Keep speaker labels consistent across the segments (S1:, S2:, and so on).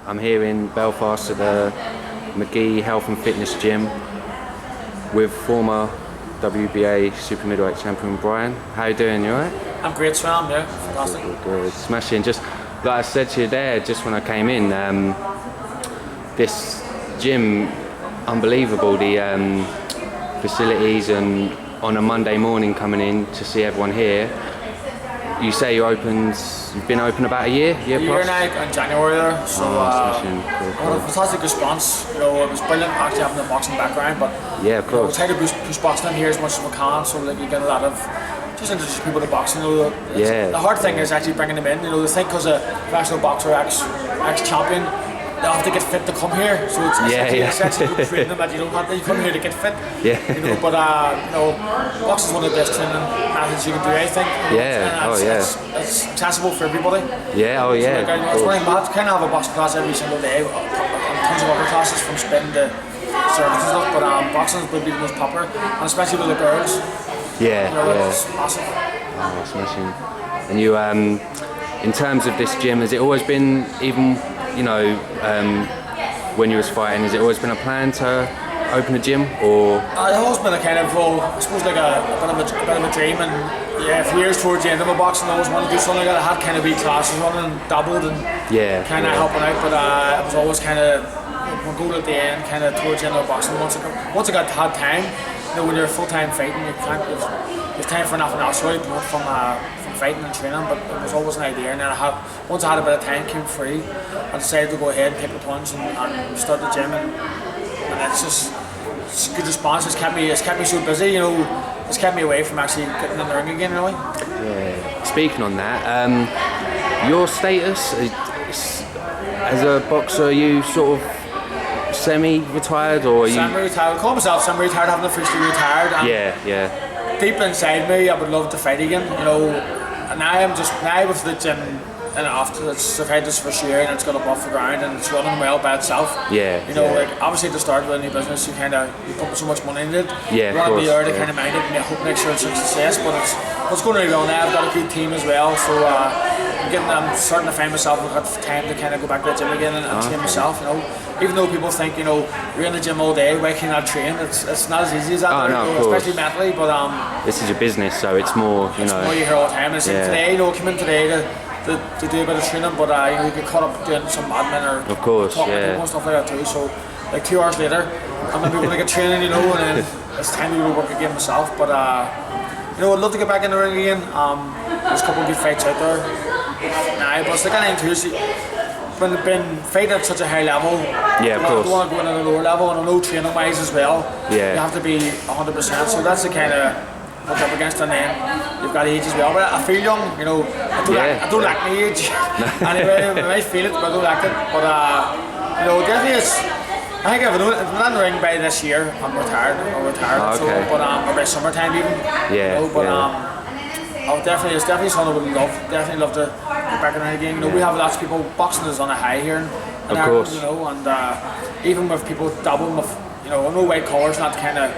S1: I'm here in Belfast at the Magee Health and Fitness Gym with former W.B.A. Super Middleweight champion Brian. How you doing? You alright?
S2: I'm great, Sam. Yeah, fantastic.
S1: Good. Smashing. Just like I said to you there, just when I came in, this gym, unbelievable. The facilities, and on a Monday morning coming in to see everyone here. You say you've been open about a year
S2: plus? A year now in January there, so
S1: cool.
S2: A fantastic response. You know, it was brilliant actually having a boxing background, but
S1: yeah, of course.
S2: We'll try to push boxing in here as much as we can, so like you get a lot of just introduce people to boxing. You know, the hard thing is actually bringing them in. You know, they think because a professional boxer, ex-champion, they have to get fit to come here, so it's essentially training them that you don't have to. You come here to get fit.
S1: Yeah.
S2: You know, but you know, boxing is one of the best training methods you can do. I think. It's accessible for everybody.
S1: Yeah. Oh yeah.
S2: So, like, it's very mad. Kind of have a boxing class every single day. Tons of other classes from spin to service and stuff, but boxing would be the most popular, and especially with the girls.
S1: Yeah.
S2: You know, it's massive.
S1: Oh, smashing. And you, in terms of this gym, has it always been even? You know, when you was fighting, has it always been a plan to open a gym, or?
S2: It's always been a kind of, I suppose, like a bit of a dream, and yeah, for years towards the end of my boxing, I always wanted to do something like that. I had kind of wee classes running and dabbled and kind of helping out, but it was always kind of my goal at the end, kind of towards the end of boxing. Once I had time, you know, when you're full-time fighting, you can't there's time for nothing else really from fighting and training, but it was always an idea. And then once I had a bit of time, came free, I decided to go ahead and take the plunge and start the gym, and it's a good response. It's kept me so busy, you know. It's kept me away from actually getting in the ring again, really.
S1: Yeah. Speaking on that, your status as a boxer, are you sort of semi-retired, or are you?
S2: Semi-retired. I call myself semi-retired. I haven't officially retired.
S1: Yeah.
S2: Deep inside me, I would love to fight again, you know. And now with the gym and after I've had this for a year, and it's got up off the ground and it's running well by itself.
S1: Yeah.
S2: You know, like obviously at the start of any business, you put so much money into it.
S1: Yeah.
S2: You want to be there to kind of mind it and hope make sure it's a success. But it's going really well now. I've got a good team as well, so I'm starting to find myself. I've got time to kind of go back to the gym again and train myself. You know, even though people think, you know, you're in the gym all day, why can't I train? It's not as easy as that. Especially mentally. But
S1: this is your business, so it's more.
S2: It's more you hear all the time. And today, you know, come in today to do a bit of training, but you know, you get caught up doing some admin or talking to people and stuff like that too. So like 2 hours later, I'm gonna be able to get training, you know, and then it's time to go to work again myself. But you know, I'd love to get back in the ring again. There's a couple of good fights out there. But it's like anything too. When I've been fighting at such a high level,
S1: of course.
S2: I don't want to go in at a lower level, and I know training wise as well.
S1: Yeah.
S2: You have to be 100%. So that's the kind of what's up against, and then you've got age as well. But I feel young, you know. I don't like my age. Anyway, I might feel it, but I don't like it. But you know, definitely I think if I'm not in the ring by this year, I'm retired.
S1: Okay.
S2: So, but or by summertime even.
S1: Yeah.
S2: You know, but it's definitely something I would love to get back in the ring again. You know, we have lots of people. Boxing is on a high here,
S1: of course.
S2: You know, and even with people dabbling with, you know, I know white collar's not kind of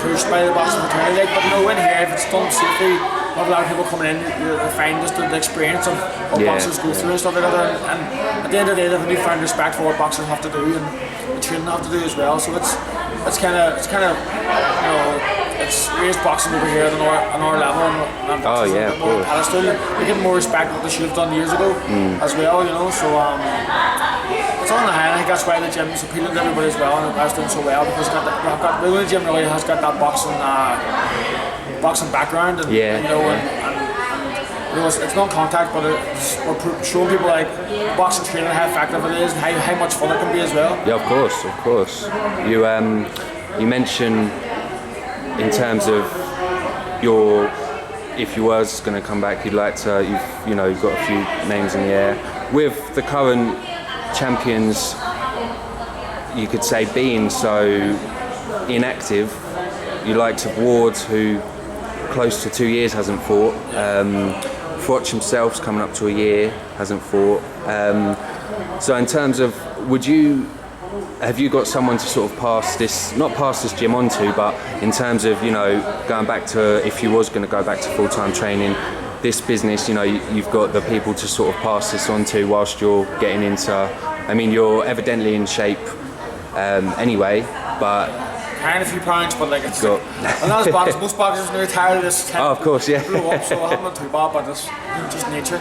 S2: pushed by the boxing fraternity, but you know, in here, if it's done safely, we have a lot of people coming in, you find just the experience of what boxers go through and stuff like that, and at the end of the day, they have a newfound respect for what boxers have to do and the training have to do as well. So it's kind of you know, it's raised boxing over here on our level, and boxing a bit more pedestal. We get more respect what they should have done years ago as well, you know. So it's on the high. I think that's why the gym's appealing to everybody as well, and it's doing so well because the only gym really has got that boxing background, and you know, and you know, it's non-contact, but we're showing people like boxing training how effective it is and how much fun it can be as well.
S1: Yeah, of course. You mentioned in terms of if you was going to come back, you'd like to. You've got a few names in the air with the current champions. You could say being so inactive, you likes of Ward's, who close to 2 years hasn't fought. Froch himself's coming up to a year, hasn't fought. So in terms of, have you got someone to sort of not pass this gym on to, but in terms of, you know, going back to, if you was going to go back to full-time training, this business, you know, you've got the people to sort of pass this on to whilst you're getting into. I mean, you're evidently in shape anyway, but
S2: kind of a few pounds, but like it's like, I'm not as bad as most boxers when they're tired of this.
S1: Oh, of course, yeah.
S2: Blow up, so I'm not too bad, but it's just nature.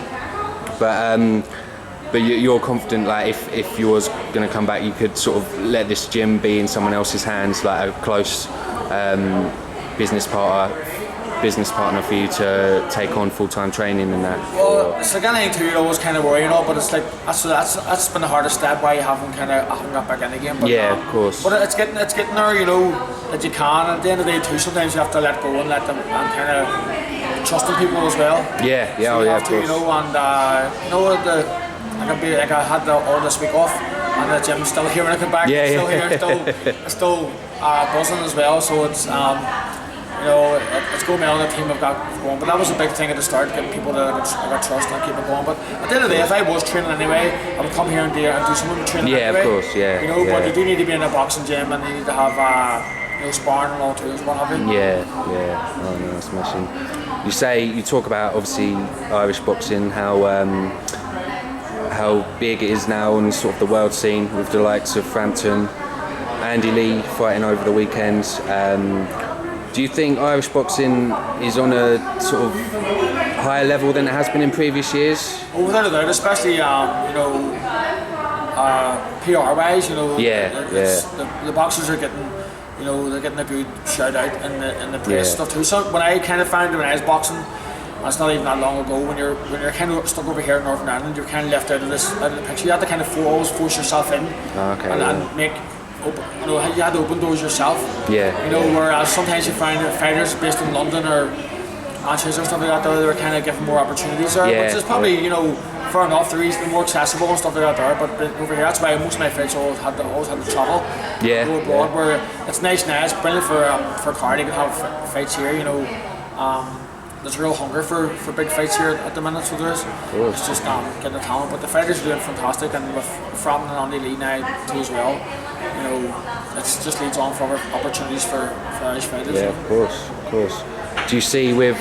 S1: But you're confident, like if you was going to come back, you could sort of let this gym be in someone else's hands, like a close business partner for you to take on full-time training and that.
S2: Well, it's like anything too, you always kind of worry, you know. But it's like that's been the hardest step why you haven't got back in again. But,
S1: yeah, of course.
S2: But it's getting there, you know, that you can. At the end of the day too, sometimes you have to let go and let them and kind of trust in people as well.
S1: Yeah,
S2: so
S1: of course.
S2: You know, and you know I had all this week off, and the gym's still here when I come back.
S1: Yeah,
S2: still here, still buzzing as well. So it's you know, it's going well. The team have got going, but that was a big thing at the start, getting people that I got trust and keep it going. But at the end of the day, if I was training anyway, I would come here and do some of the training.
S1: Yeah,
S2: anyway.
S1: Of course, yeah.
S2: You know, but you do need to be in a boxing gym, and you need to have you know, sparring and all too, what have you.
S1: Yeah. Oh no, that's smashing. You talk about obviously Irish boxing, how big it is now on sort of the world scene with the likes of Frampton, Andy Lee fighting over the weekend. Do you think Irish boxing is on a sort of higher level than it has been in previous years?
S2: Oh, without a doubt, especially you know, PR wise, you know. The boxers are getting, you know, they're getting a good shout out in the press stuff too. So when I kind of found when I was boxing, it's not even that long ago, when you're kind of stuck over here in Northern Ireland, you're kind of left out of the picture. You have to kind of always force yourself in and make. You know, you had to open doors yourself.
S1: Yeah.
S2: You know, whereas sometimes you find that fighters based in London or Manchester and stuff like that, they're kind of given more opportunities there.
S1: Yeah.
S2: Which is probably, you know, fair enough. They're easily more accessible and stuff like that there. But over here, that's why most of my fights always had to travel.
S1: Yeah.
S2: Go abroad, where it's nice now. It's brilliant for Cardi to have fights here. You know. There's real hunger for big fights here at the minute, so there is. It's just getting the talent, but the fighters are doing fantastic, and with Frampton and Andy Lee now too as well, you know, it just leads on for other opportunities for Irish fighters.
S1: Yeah, of course. Do you see with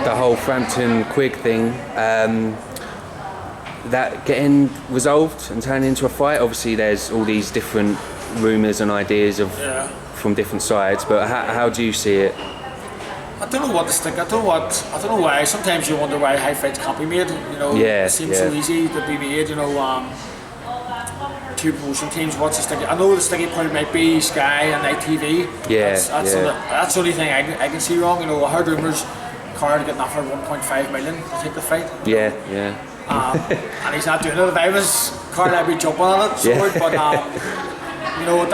S1: the whole Frampton Quigg thing, that getting resolved and turning into a fight? Obviously, there's all these different rumours and ideas from different sides, but how do you see it?
S2: I don't know what to think. I don't know why. Sometimes you wonder why high fights can't be made. You know, it seems so easy to be made. You know, two promotion teams. What's the sticky? I know the sticky point might be Sky and ITV. That's the only thing I can see wrong. You know, I heard rumours Card getting offered 1.5 million to take the fight.
S1: Yeah.
S2: And he's not doing it. If I was Card, I'd be jumping on it. But. You know, I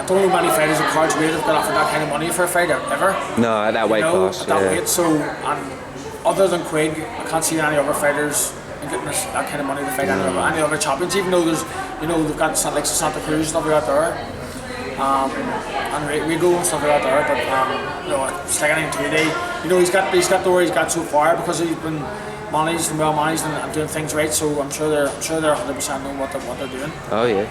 S2: don't know many fighters in Card's weight have got offered that kind of money for a fight ever.
S1: No, at that weight class.
S2: At that weight. So, and other than Quigg, I can't see any other fighters getting that kind of money to fight any other champions. Even though there's, you know, they've got like Santa Cruz and stuff like that there, and Rigo and stuff like that there. But you know, it's like anything today. You know, he's got the where he's got so far because he's been managed and well managed and doing things right. So I'm sure they're 100% knowing what they're doing.
S1: Oh yeah.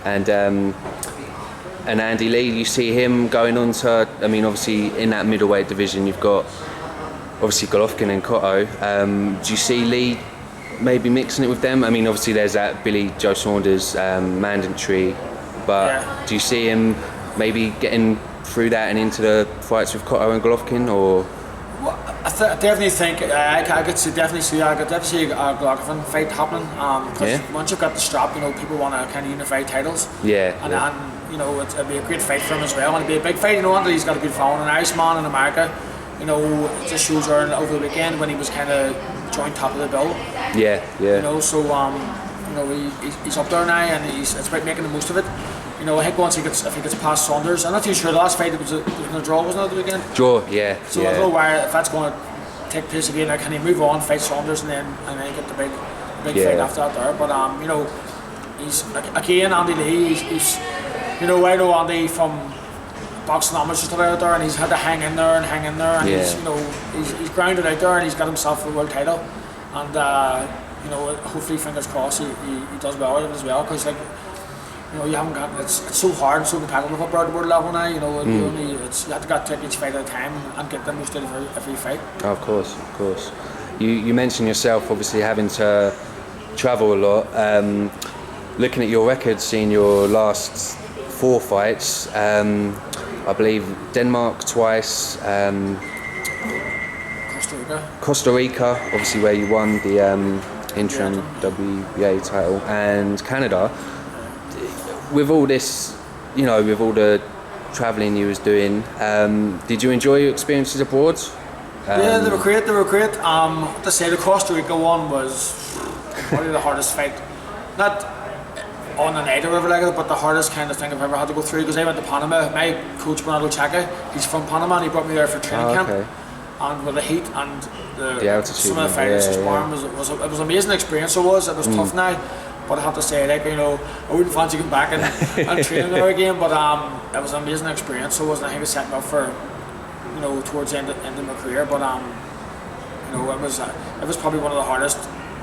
S1: And Andy Lee, you see him going on to, I mean, obviously in that middleweight division, you've got obviously Golovkin and Cotto. Do you see Lee maybe mixing it with them? I mean, obviously there's that Billy Joe Saunders mandatory, but do you see him maybe getting through that and into the fights with Cotto and Golovkin, or?
S2: Well, I definitely think I could definitely see a Golovkin fight happening. Because once you've got the strap, you know, people want to kind of unify titles. And you know, it'd be a great fight for him as well, and it'd be a big fight. You know, and he's got a good following, an Irishman in America. You know, it just shows over the weekend when he was kind of joint top of the bill. You know, so you know, he's up there now, and it's about making the most of it. You know, I think if he gets past Saunders, I'm not too sure. The last fight it was a draw, wasn't it, at the weekend?
S1: Draw,
S2: So I don't know why, if that's going to take place again. Now, can he move on, fight Saunders, and then get the big fight after that there? But you know, he's again Andy Lee. He's you know, I know Andy from boxing amateurs out there, and he's had to hang in there, and he's, you know, he's grounded out there, and he's got himself a world title, and you know, hopefully, fingers crossed, he does well with it as well, because like, you know, you haven't got, it's so hard and so competitive up at world level now, you know, you have to take each fight at a time and get the most out of every fight.
S1: Oh, of course, of course. You mentioned yourself obviously having to travel a lot. Looking at your record, seeing your last 4 fights, I believe Denmark twice, Costa Rica, obviously where you won the interim W.B.A title, and Canada. With all this, you know, with all the travelling you was doing, did you enjoy your experiences abroad?
S2: Yeah, they were great. To say the Costa Rica one was probably the hardest fight, not on the night or whatever like it, but the hardest kind of thing I've ever had to go through, because I went to Panama. My coach Bernardo Chaca, he's from Panama, and he brought me there for training camp. And with the heat and the altitude, some of the fighters sparring it was an amazing experience. It was tough now, but I have to say, like, you know, I wouldn't fancy going back and training there again. But it was an amazing experience. So it wasn't. I think it set me up for, you know, towards the end of my career. But you know, it was probably one of the hardest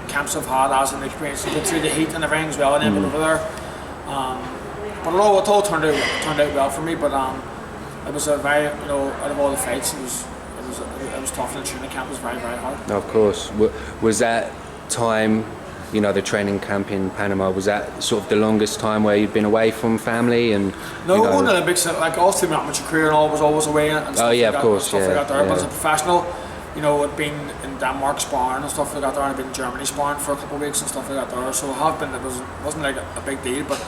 S2: camps I've had as an experience. Get through the heat and everything as well, and then over there. But it all turned out well for me. But it was a very, you know, out of all the fights, it was tough, and the training camp was very, very hard.
S1: Of course. Was that time, you know, the training camp in Panama, was that sort of the longest time where you'd been away from family? And
S2: no,
S1: you know,
S2: going to the Olympics, like all through my amateur career and all, was always away and stuff.
S1: Oh yeah,
S2: like
S1: of course,
S2: stuff like that there. But as a professional, you know, I'd been in Denmark sparring and stuff like that there, and I'd been in Germany sparring for a couple of weeks and stuff like that there. So I have been. Wasn't like a big deal, but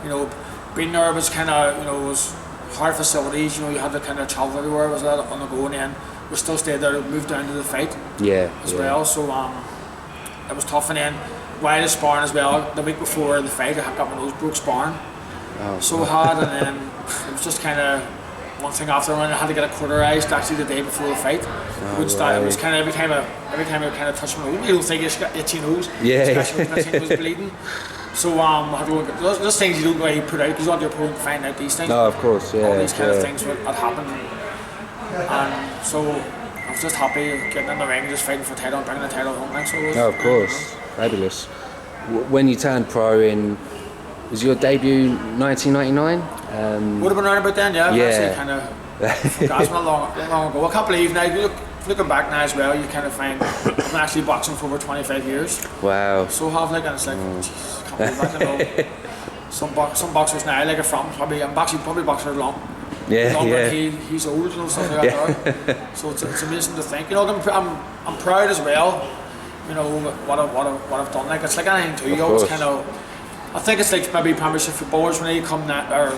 S2: you know, being there was kind of, you know, it was hard facilities. You know, you had to kind of travel everywhere. Was that on the go, and then we still stayed there, moved down to the fight as well. So it was tough. And then while I was sparring as well, the week before the fight, I got my nose broke sparring. So hard, and then it was just kind of one thing after another. I had to get it cauterized actually the day before the fight. It was kind of every time I kind of touched my nose, you don't think it's got itchy nose, especially when it was bleeding. So I had to go, those things you don't really put out because you want your opponent to find out these things.
S1: No, of course,
S2: all these kind of things had happened. And so I was just happy getting in the ring and just fighting for the title and bringing the title home.
S1: No, of course, fabulous. When you turned pro was your debut 1999?
S2: Would have been around about then, yeah. Actually kind of forgot not long ago. I can't believe now, looking back now as well, you kind of find I've been actually boxing for over 25 years.
S1: Wow.
S2: So have like, and it's like, Jesus, I can't believe that, you know. Some boxers now, like I'm actually probably boxing long. Longer he's old, you know, stuff like that. So it's amazing to think. You know, I'm proud as well. You know what I've done. Like it's like anything too. You always kind of. I think it's like maybe Premiership footballers when they come that or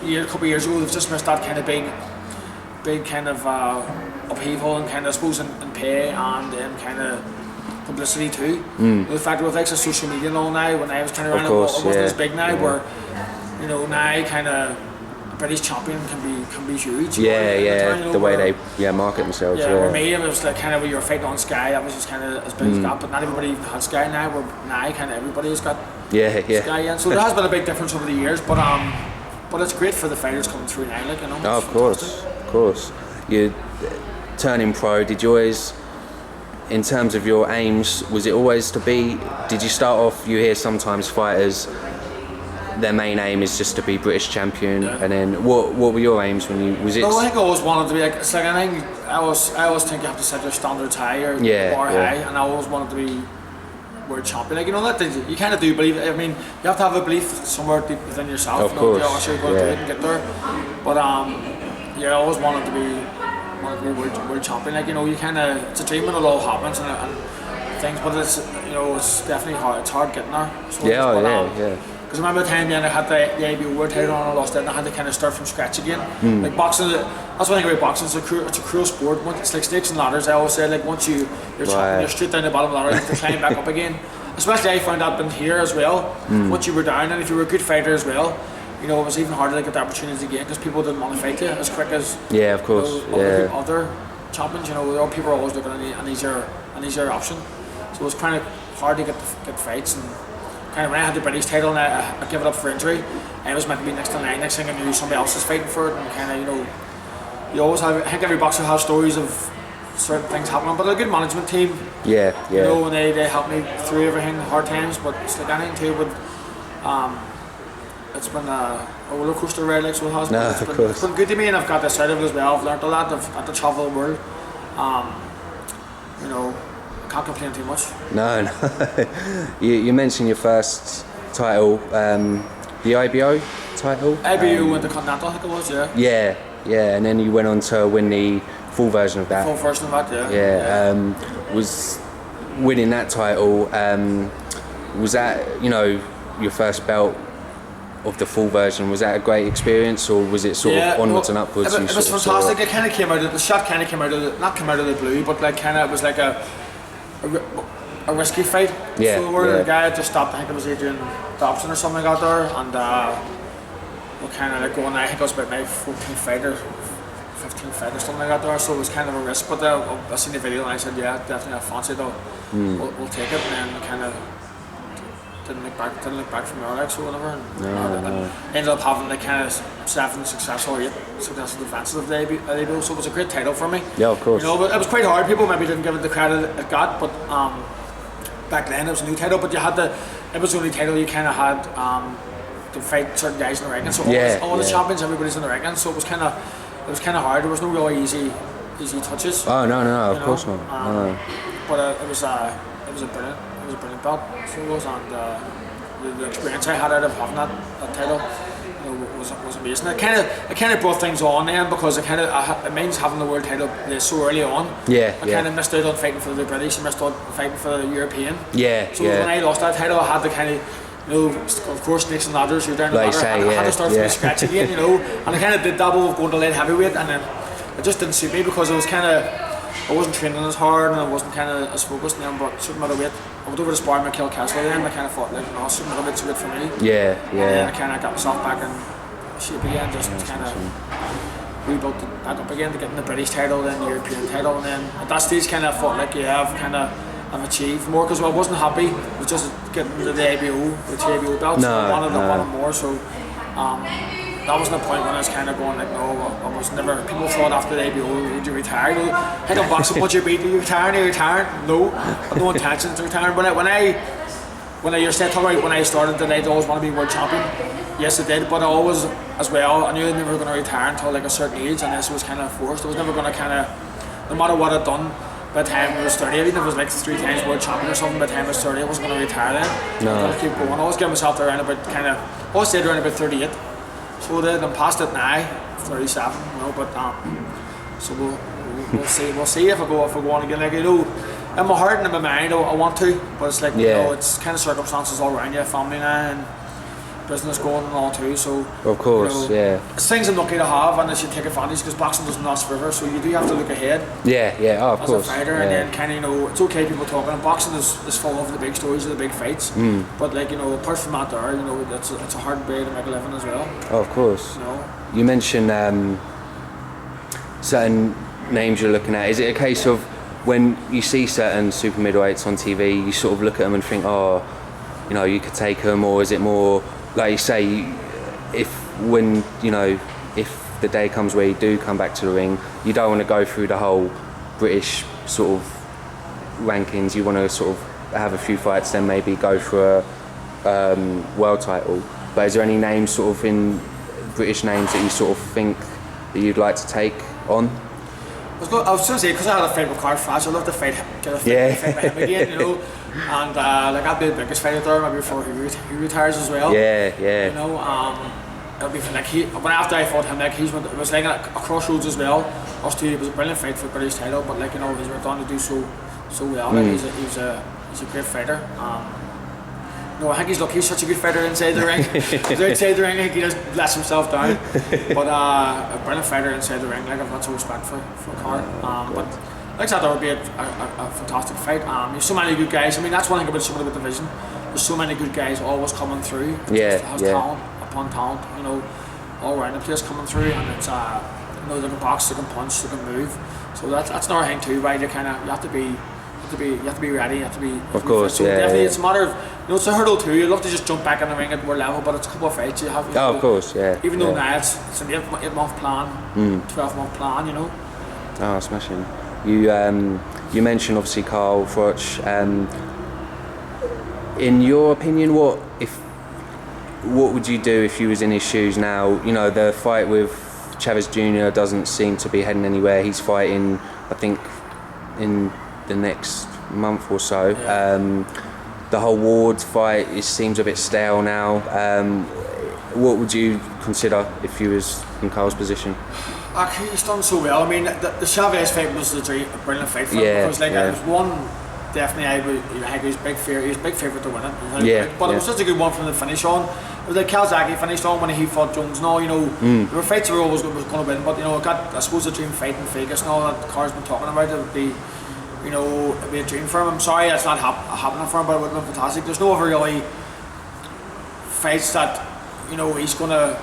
S2: a couple of years ago, they've just missed that kind of big kind of upheaval and kind of I suppose in pay and kind of publicity too. The fact with like social media and all now, when I was kind of around, it wasn't as big now. Where you know now kind of. British champion can be huge.
S1: The way they market themselves.
S2: For me, it was like kind of when you were fighting on Sky, that was just kind of as big as that. But not everybody had Sky now. Where now kind of everybody has got Sky. And so there has been a big difference over the years. But it's great for the fighters coming through now. Like, you know,
S1: of course. You turning pro. Did you always, in terms of your aims, was it always to be? Did you start off? You hear sometimes fighters. Their main aim is just to be British champion, and then what were your aims when you was it?
S2: Well, I think I always wanted to be like it's like I think I always think you have to set your standards high or bar high, and I always wanted to be world champion. Like you know that you kind of do believe. I mean, you have to have a belief somewhere deep within yourself.
S1: Of course,
S2: you're going to do it and get there. But I always wanted to be world champion. Like you know, you kind of it's a dream when it all happens and things, but it's you know it's definitely hard. It's hard getting there. So because I remember the time then I had the IBO world title and I lost it and I had to kind of start from scratch again. Like boxing, that's one thing about boxing, it's a cruel sport. It's like snakes and ladders. I always say like once you're champion, you're straight down the bottom of the ladder, you have to climb back up again. Especially I found that been here as well. Once you were down and if you were a good fighter as well, you know, it was even harder to get the opportunity again because people didn't want to fight you as quick as
S1: of course.
S2: Other champions, you know, people are always looking at an easier option. So it was kind of hard to get fights and kind of when I had the British title and I gave it up for injury and it was meant to be next to 9, next thing I knew somebody else was fighting for it and kind of, you know, you always have, I think every boxer has stories of certain things happening, but a good management team, you know, and they helped me through everything, hard times, but it's like anything too, but it's been a roller coaster ride, like so it has.
S1: No,
S2: It's been good to me, and I've got this out of it as well. I've learned a lot. I've got to travel the world. You know, I can't complain too much.
S1: No. You mentioned your first title, the IBO title.
S2: IBO went to Continental, I think it was, yeah.
S1: Yeah, and then you went on to win the full version of that.
S2: Full version of that,
S1: yeah. Was winning that title, was that, you know, your first belt of the full version? Was that a great experience, or was it sort of onwards and upwards?
S2: It was fantastic. It kind of came out of the shot, kind of came out of the, not come out of the blue, but like kind of it was like a risky fight.
S1: Yeah.
S2: So the guy had just stopped. I think it was Adrian Dobson or something like that there, and we're kind of like going. I think it was about my 14th fight or 15th fight or something like that there. So it was kind of a risk. But I seen the video and I said, yeah, definitely I fancy it. We'll take it, and then kind of. Didn't look back from there, like, so whatever. And ended up having like kind of 7 successful or 8 successful defences of the ABO, so it was a great title for me.
S1: Yeah, of course.
S2: You know, but it was quite hard. People maybe didn't give it the credit it got, but back then it was a new title. But it was the only title you kind of had to fight certain guys in the ranking. So all the champions, everybody's in the ranking. So it was kind of hard. There was no really easy touches.
S1: Oh no, of course not.
S2: But it was a brilliant belt. So it was, and the experience I had out of having that title, you know, was amazing. It kind of brought things on then, because it means having the world title so early on. I kind of missed out on fighting for the British, I missed out on fighting for the European. So when I lost that title, I had to kind of, you know, of course, Nixon ladders, you're down the ladder. I had to start from scratch again, you know. And I kind of did dabble with going to light heavyweight, and then it just didn't suit me, because I wasn't training as hard, and I wasn't kind of as focused. Then, but super middleweight, I went over to spar Michael Kessler then, and I kind of thought, like, no, super middleweight's good for me. And then I kind of got myself back in shape again, just kind of rebuilt it back up again to getting the British title, then the European title, and then at that stage kind of thought like, I've achieved more, because I wasn't happy with just getting the ABO, the TABO belt. I wanted more, so that wasn't the point when I was kind of going like, no, I was never. People thought after the ABO, would you retire? I don't boxing, what you beat? Are you retiring? Are you retiring? No, I have no intention to retire. When I started, did I always want to be world champion? Yes, I did, but I always, as well, I knew I was never going to retire until like a certain age, and this was kind of forced. I was never going to kind of, no matter what I'd done, by the time I was 30, even if it was like 3 times world champion or something, by the time I was 30, I wasn't going to retire then. I was going to keep going. I always give myself around about I always stayed around about 38. So I'm past it now, 37, you know, but so we'll see if I go on again. Like, you know, in my heart and in my mind, I want to, but it's like, you know, it's kind of circumstances all around you, family now, and business going and all too. So
S1: of course,
S2: you know, it's things I'm lucky to have, and I should take advantage, because boxing doesn't last forever, so you do have to look ahead.
S1: Of course.
S2: As a fighter, and then kind of, you know, it's okay people talking. And boxing is full of the big stories of the big fights, but like, you know, apart from that, there, you know, it's a hard way to make a living as well.
S1: Oh, of course.
S2: You know,
S1: you mentioned certain names you're looking at. Is it a case of when you see certain super middleweights on TV, you sort of look at them and think, oh, you know, you could take them, or is it more like you say, if the day comes where you do come back to the ring, you don't want to go through the whole British sort of rankings, you want to sort of have a few fights, then maybe go for a world title. But is there any names sort of in British names that you sort of think that you'd like to take on?
S2: I was going to say, because I had a fight with Froch, I'd love to fight with him again, you know. And like, I'd be the biggest fighter there, maybe before he retires as well. You know, it'll be like when after I fought him, like it was like a crossroads as well. Us two, it was a brilliant fight for the British title, but like, you know, he's went on to do so well. Like, he's a great fighter. No, I think he's lucky. He's such a good fighter inside the ring. Outside the ring, I think he just lets himself down. But a brilliant fighter inside the ring. Like, I've got so respect for Carr. But like I said, that would be a fantastic fight. There's so many good guys. I mean, that's one thing about Super Middleweight division. There's so many good guys always coming through. It has talent upon talent, you know, all around the place coming through, and it's you know, they can box, they can punch, they can move. So that's another thing too, right? You have to be ready. You have to be.
S1: Of course,
S2: so definitely, it's a matter of, you know, it's a hurdle too. You'd love to just jump back in the ring at world level, but it's a couple of fights you have.
S1: Of course,
S2: Even though now it's an 8-month plan, 12-month plan, you know.
S1: Oh, smashing. You mentioned obviously Carl Froch. In your opinion, what would you do if you was in his shoes now? You know, the fight with Chavez Jr. doesn't seem to be heading anywhere. He's fighting, I think, in the next month or so. The whole Ward fight, it seems a bit stale now. What would you consider if you was in Carl's position?
S2: He's done so well. I mean, the Chavez fight was a brilliant fight for him, because it was one, definitely I think he was big favourite to win it. But it was such a good one from the finish on. It was like Calzaghe finished on when he fought Jones. Now, you know, there were fights that were always going to win, but you know, I suppose a dream fight in Vegas and all that Carl's been talking about, it would be, you know, it'd be a dream for him. I'm sorry it's not happening for him, but it would have been fantastic. There's no other really fights that, you know, he's going to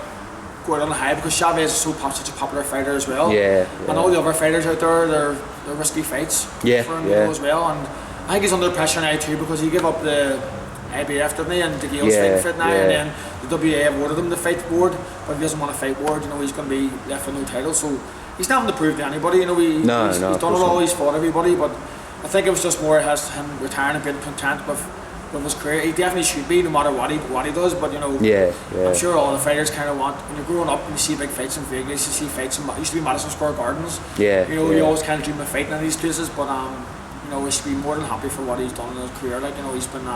S2: go out on the high, because Chavez is such a popular fighter as well. And all the other fighters out there, they're risky fights for him, you know, as well. And I think he's under pressure now too, because he gave up the IBF, didn't he, and the Gale's fighting fit now, and then the W.B.A awarded him the fight Ward, but if he doesn't want to fight Ward, you know, he's going to be left with no title. So he's not having to prove to anybody, you know. He's done it all, he's fought everybody, but I think it was just more as him retiring and being content with his career. He definitely should be, no matter what he does, but you know, I'm sure all the fighters kind of want, when you're growing up and you see big fights in Vegas, you see fights in, used to be Madison Square Gardens, you know, you always kind of dream of fighting in these places, but you know, he should be more than happy for what he's done in his career. Like, you know, he's been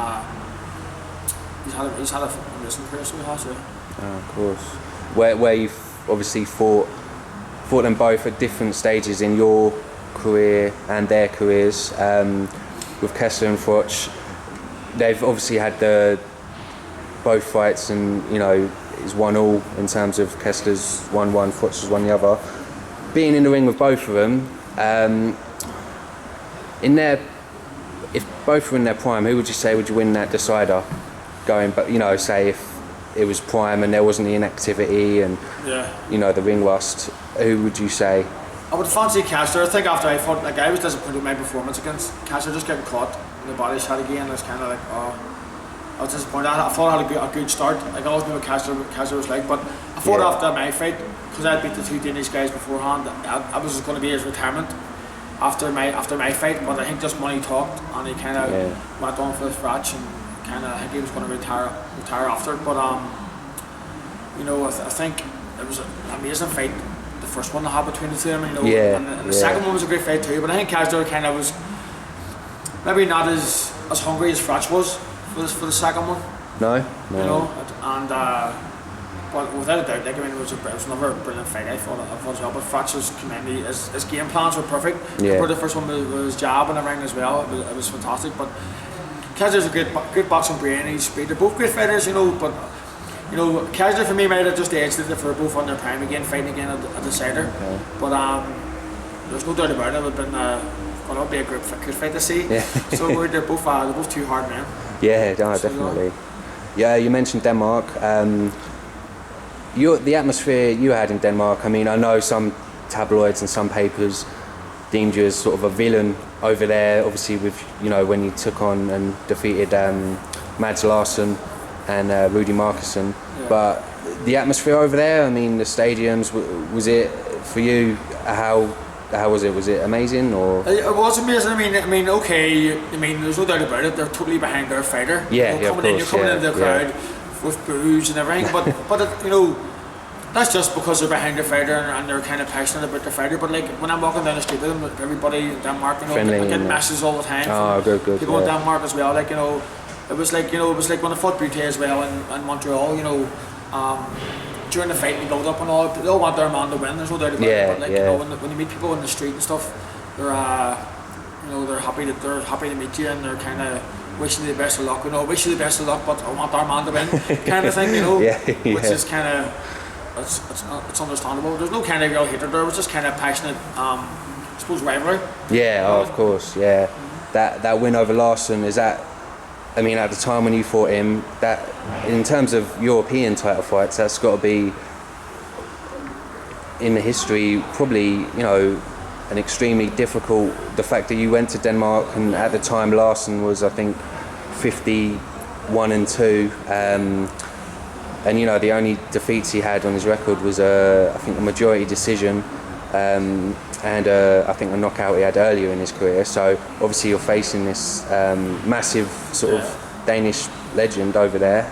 S2: he's had a amazing career, so he has,
S1: of course. Where you've obviously fought them both at different stages in your career and their careers, with Kessler and Froch. They've obviously had both fights, and you know, it's 1-1 in terms of Kessler's 1-1, Froch's 1 the other. Being in the ring with both of them, if both were in their prime, who would you say would you win that decider? Going, but you know, say if it was prime and there wasn't the inactivity and you know, the ring rust, who would you say?
S2: I would fancy Kessler. I think after I fought, like, I was disappointed with my performance against Kessler, just getting caught in the body shot again. I was kind of like, I was disappointed. I thought I had a good start. Like, I always knew what Kessler was like, but I thought after my fight, because I beat the 2 Danish guys beforehand, I was going to be his retirement after my fight, but I think just money talked, and he kind of went on for the Froch, and kind of, I think he was going to retire after. But you know, I think it was an amazing fight, the first one that happened between the two of them, you know, and the second one was a great fight too. But I think Kessler kind of was maybe not as hungry as Froch was for the second one.
S1: No.
S2: You know, and but without a doubt, like, I mean, it was another brilliant fight. I thought as well. But Froch's his game plans were perfect. The first one was jab and everything as well. It was fantastic. But Kessler's a great boxing brain. They're both great fighters, you know. But you know, Kessler for me might have just edged it if they're both on their prime again, fighting again at the decider. But there's no doubt about it. It would be a good fight to see. So they're both too hard men.
S1: Yeah, no, definitely. Yeah, you mentioned Denmark. The atmosphere you had in Denmark, I mean, I know some tabloids and some papers deemed you as sort of a villain over there, obviously with, you know, when you took on and defeated Mads Larsson and Rudy Markussen. But the atmosphere over there, I mean, the stadiums, was it for you, how was it? Was it amazing, or? It
S2: was amazing. I mean, okay. I mean, there's no doubt about it. They're totally behind their fighter. You're coming into the crowd with boos and everything. But you know, that's just because they're behind their fighter and they're kind of passionate about their fighter. But like, when I'm walking down the street with them, everybody in Denmark, you know, I get messages all the time. From people in Denmark as well. Like, you know, it was like when I fought B.A as well in Montreal. You know. During the fight and the build up and all, they all want their man to win. There's no doubt about it. But like, you know, when you meet people in the street and stuff, they're you know, they're happy to meet you, and they're kind of wishing you the best of luck. You know, wish you the best of luck, but I want our man to win, kind of thing. You know, which is kind of it's understandable. There's no kind of real hatred there. It was just kind of passionate, I suppose, rivalry.
S1: Of course. That win over Larsson, is that? I mean, at the time when you fought him, that in terms of European title fights, that's got to be in the history, probably, you know, an extremely difficult. The fact that you went to Denmark, and at the time Larsson was, I think, 51-2, and you know, the only defeats he had on his record was I think a majority decision, and I think a knockout he had earlier in his career. So obviously you're facing this massive sort of Danish legend over there.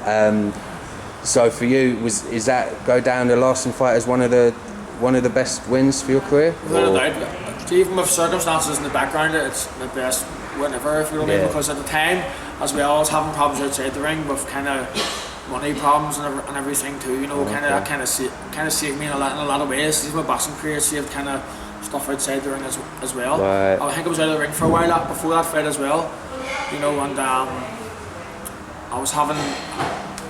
S1: So for you, is that go down the lasting fight as one of the best wins for your career?
S2: Without a doubt. Even with circumstances in the background, it's my best win ever, if you know what I mean. Because at the time, as well, I was having problems outside the ring with kind of money problems and everything too. You know, that kind of saved me in a lot of ways. Even my boxing career saved kind of stuff outside the ring as well.
S1: Right.
S2: I think I was out of the ring for a while before that fight as well. You know, and I was having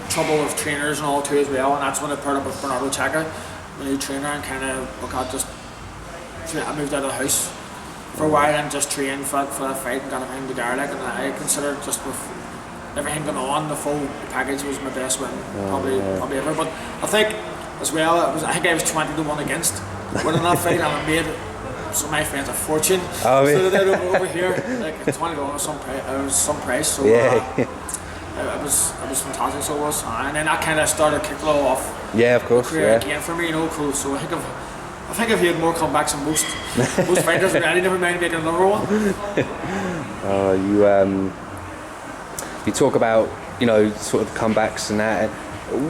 S2: trouble with trainers and all too as well, and that's when I paired up with Bernardo Checa, my new trainer, and kind of I moved out of the house for a while and just trained for that fight and got everything together. And I consider just with everything going on, the full package was my best win probably ever. But I think as well, I think I was 20-1 against winning that fight, and I made some of my friends a fortune.
S1: Oh, yeah.
S2: So they over here, like 20-1 was some price. So it was fantastic. So it was, and then that kind of started kicking off.
S1: Yeah, of course.
S2: Career again for me, you know. Cool. So I think I've had more comebacks than most fighters. I never mind making another one.
S1: You talk about, you know, sort of comebacks and that.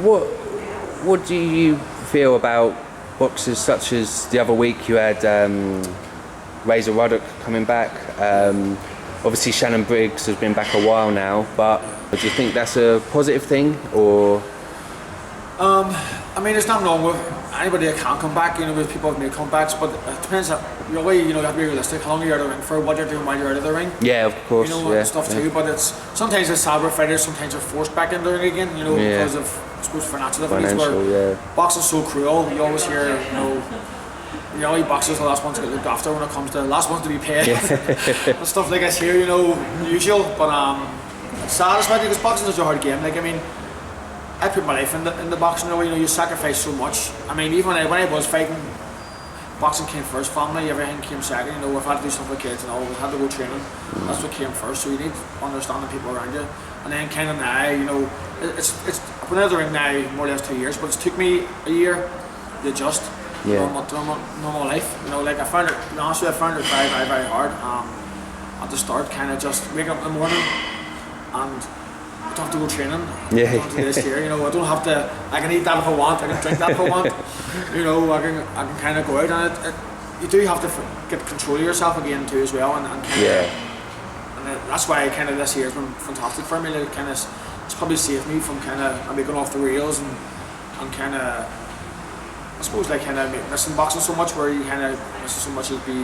S1: What do you feel about boxers such as the other week you had Razor Ruddock coming back? Obviously Shannon Briggs has been back a while now, but do you think that's a positive thing, or?
S2: I mean, there's nothing wrong with anybody that can come back. You know, with people have made comebacks, but it depends. Really, you know, you have to be realistic. How long you're out of the ring for, what you're doing while you're out of the ring.
S1: Yeah, of course.
S2: You know, and stuff too. But sometimes it's sad with fighters. Sometimes they're forced back into the ring again. You know, because of, I suppose, financial difficulties. Where boxing's so cruel. You always hear, you know, the only boxers are the last ones to get looked after when it comes to the last ones to be paid and stuff like this here. You know, usual. But it's sad, especially because boxing is a hard game. Like, I mean, I put my life in the boxing. You know, you sacrifice so much. I mean, even when I was fighting, boxing came first. Family, everything came second. You know, we've had to do stuff with kids and all. We've had to go training. That's what came first. So you need to understand the people around you. And then kind of now, you know, I've been out of the ring now more or less 2 years, but it's took me a year to adjust to normal life. You know, like I found it. To be honest with you, I found it very, very, very hard. At the start, kind of just wake up in the morning and I don't have to go training. This year, you know, I don't have to. I can eat that if I want. I can drink that if I want. You know, I can kind of go out, and you do have to get control of yourself again too as well, and that's why kind of this year has been fantastic for me. Like, kind of, it's probably saved me from kind of maybe going off the rails and kind of, I suppose, like kind of missing boxing so much, where you kind of miss so much as maybe.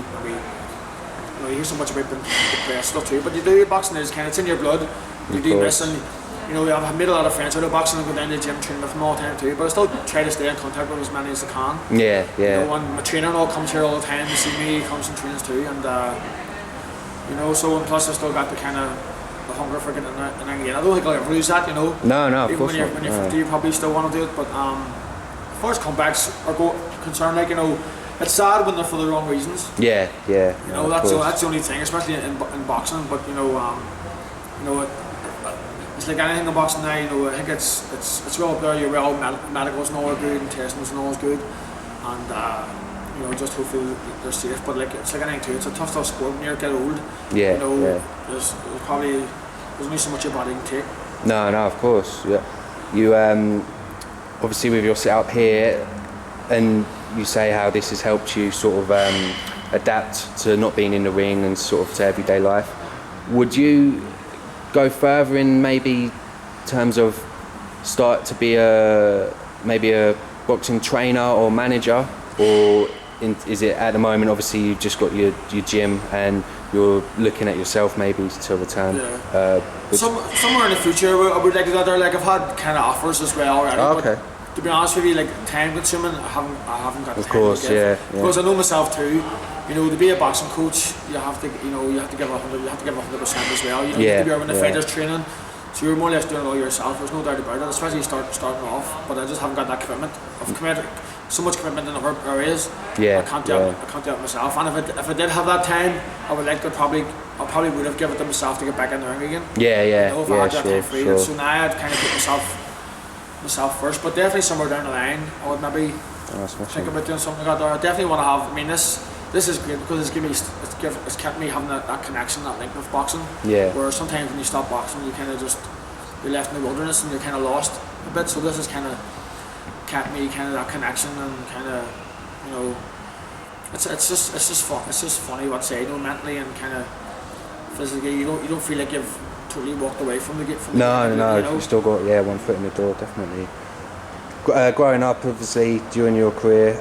S2: You know, you hear so much about the press stuff too, but you do. Boxing is kind of, it's in your blood. You do miss, and you know, I've made a lot of friends out of boxing and go down to the gym training with them all the time too, but I still try to stay in contact with as many as I can.
S1: Yeah.
S2: You know, and my trainer and all comes here all the time to see me, he comes and trains too, and you know, so, and plus I still got the kind of the hunger for getting in there again. I don't think I'll ever lose that, you know.
S1: No, of
S2: even
S1: course
S2: when you're 50, you probably still want to do it, but as far as comebacks are concerned, like, you know, it's sad when they're for the wrong reasons.
S1: Yeah.
S2: You know, that's the only thing, especially in boxing. But you know, it's like anything in boxing now. You know, I think it's well up there. Your well medicals and all are good, and testings and all is good, and you know, just hopefully they're safe. But like, it's like anything too. It's a tough sport when you get old.
S1: Yeah.
S2: You know, there's only so much your body can take.
S1: No, of course. Yeah. You obviously with your setup here, and you say how this has helped you sort of adapt to not being in the ring and sort of to everyday life. Would you go further in maybe terms of start to be maybe a boxing trainer or manager, or is it at the moment obviously you've just got your gym and you're looking at yourself maybe to return?
S2: Somewhere in the future I would like to go there. Like, I've had kind of offers as well already.
S1: Okay.
S2: To be honest with you, like, time consuming, I haven't got the time.
S1: Of course, yeah.
S2: Because I know myself too. You know, to be a boxing coach, you have to give 100% as well. You know, you have to be around the fighters training, so you're more or less doing it all yourself. There's no doubt about it. Especially starting off, but I just haven't got that commitment. I've committed so much commitment in other areas. I can't do it myself. And if I did have that time, I would like to probably would have given it to myself to get back in the ring again. You know, if I had that time free.
S1: Sure.
S2: So now I'd kind of put myself first, but definitely somewhere down the line I would maybe think about doing something like that. I definitely want to have. I mean, this is great because it's kept me having that connection, that link with boxing.
S1: Yeah.
S2: Where sometimes when you stop boxing, you kind of just you're left in the wilderness and you're kind of lost a bit. So this has kind of kept me kind of that connection and kind of, you know, it's just funny what say, you know, mentally and kind of physically. You don't feel like you've totally walked away from the game.
S1: No,
S2: you know?
S1: you've still got one foot in the door, definitely. Growing up, obviously, during your career,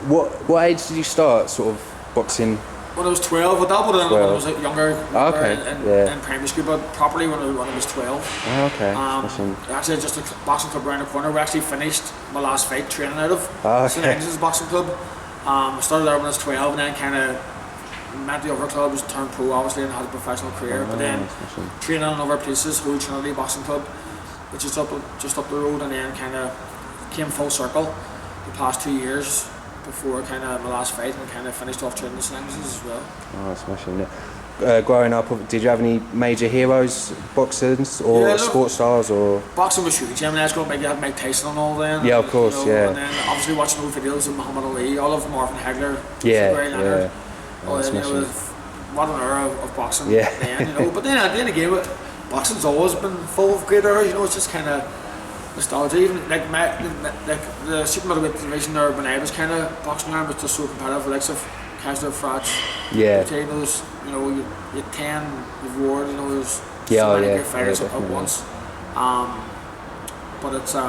S1: what age did you start sort of boxing?
S2: When I was 12, I dabbled in when I was younger in primary school, but properly when I was 12.
S1: Oh, okay.
S2: Actually, just a boxing club around the corner. We actually finished my last fight training out of St. Agnes Boxing Club. I started there when I was 12 and then kind of met the other clubs, turned pro obviously and had a professional career. But then training in other places, Holy Trinity Boxing Club, which is just up the road, and then kind of came full circle the past 2 years before kind of my last fight, and kind of finished off training the St. Agnes as well.
S1: Oh, smashing. Growing up, did you have any major heroes, boxers or sports stars? Or
S2: boxing was huge. I mean, I was going to have Mike Tyson and all then.
S1: Yeah, of course,
S2: you know, and then obviously watching old videos of Muhammad Ali, all of Marvin Hagler, Barry Leonard. What an era of boxing then, you know. But then again, boxing's always been full of great eras, you know. It's just kind of nostalgia. Even like the super middleweight division there when I was kind of boxing around was just so competitive. The likes of Kaiser, Froch, those, you know, you 10, you've Ward, you know, there's so many great fighters at once. But it's you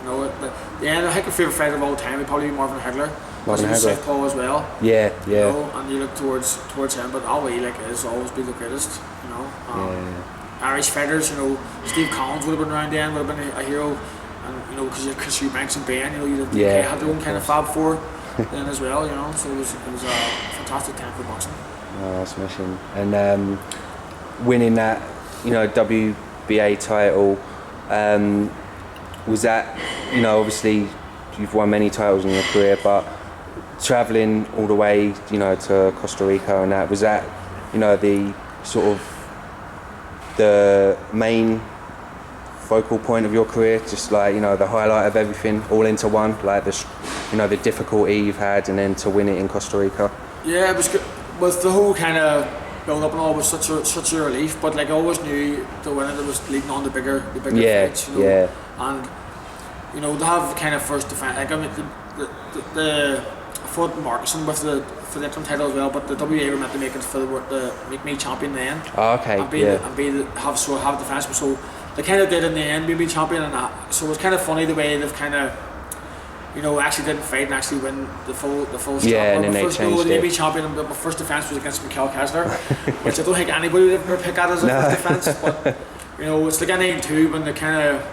S2: know, I think my favourite fighter of all time would probably be Marvin Hagler. Because he was southpaw as well.
S1: You
S2: know, and you look towards him, but Ali has always been the greatest. You know. Irish fighters, you know, Steve Collins would have been around then, would have been a hero, and you know, because Chris Eubanks and Ben, you know, you had their own kind of Fab Four then as well, you know. So it was a fantastic time for boxing.
S1: Oh, smashing. And winning that, you know, W.B.A title, was that, you know, obviously you've won many titles in your career, but travelling all the way, you know, to Costa Rica and that, was that, you know, the sort of the main focal point of your career, just like, you know, the highlight of everything all into one, like this, you know, the difficulty you've had and then to win it in Costa Rica?
S2: Yeah, it was good. With the whole kind of build up and all was such a relief, but like I always knew the winner that was leading on the bigger fights, you know. And you know, to have kind of first defense, like I mean the I fought Markison with for the interim title as well, but the W.B.A were meant to make it for the make me champion then.
S1: Oh, okay.
S2: And have defense, so they kind of did in the end, made me champion, and that. So it was kind of funny the way they've kind of, you know, actually didn't fight and actually win the full strap.
S1: Yeah, and then they changed it.
S2: Made me champion, but my first defense was against Mikel Kessler, which I don't think anybody would ever pick at as a first defense. But you know, it's like anything too when they kind of,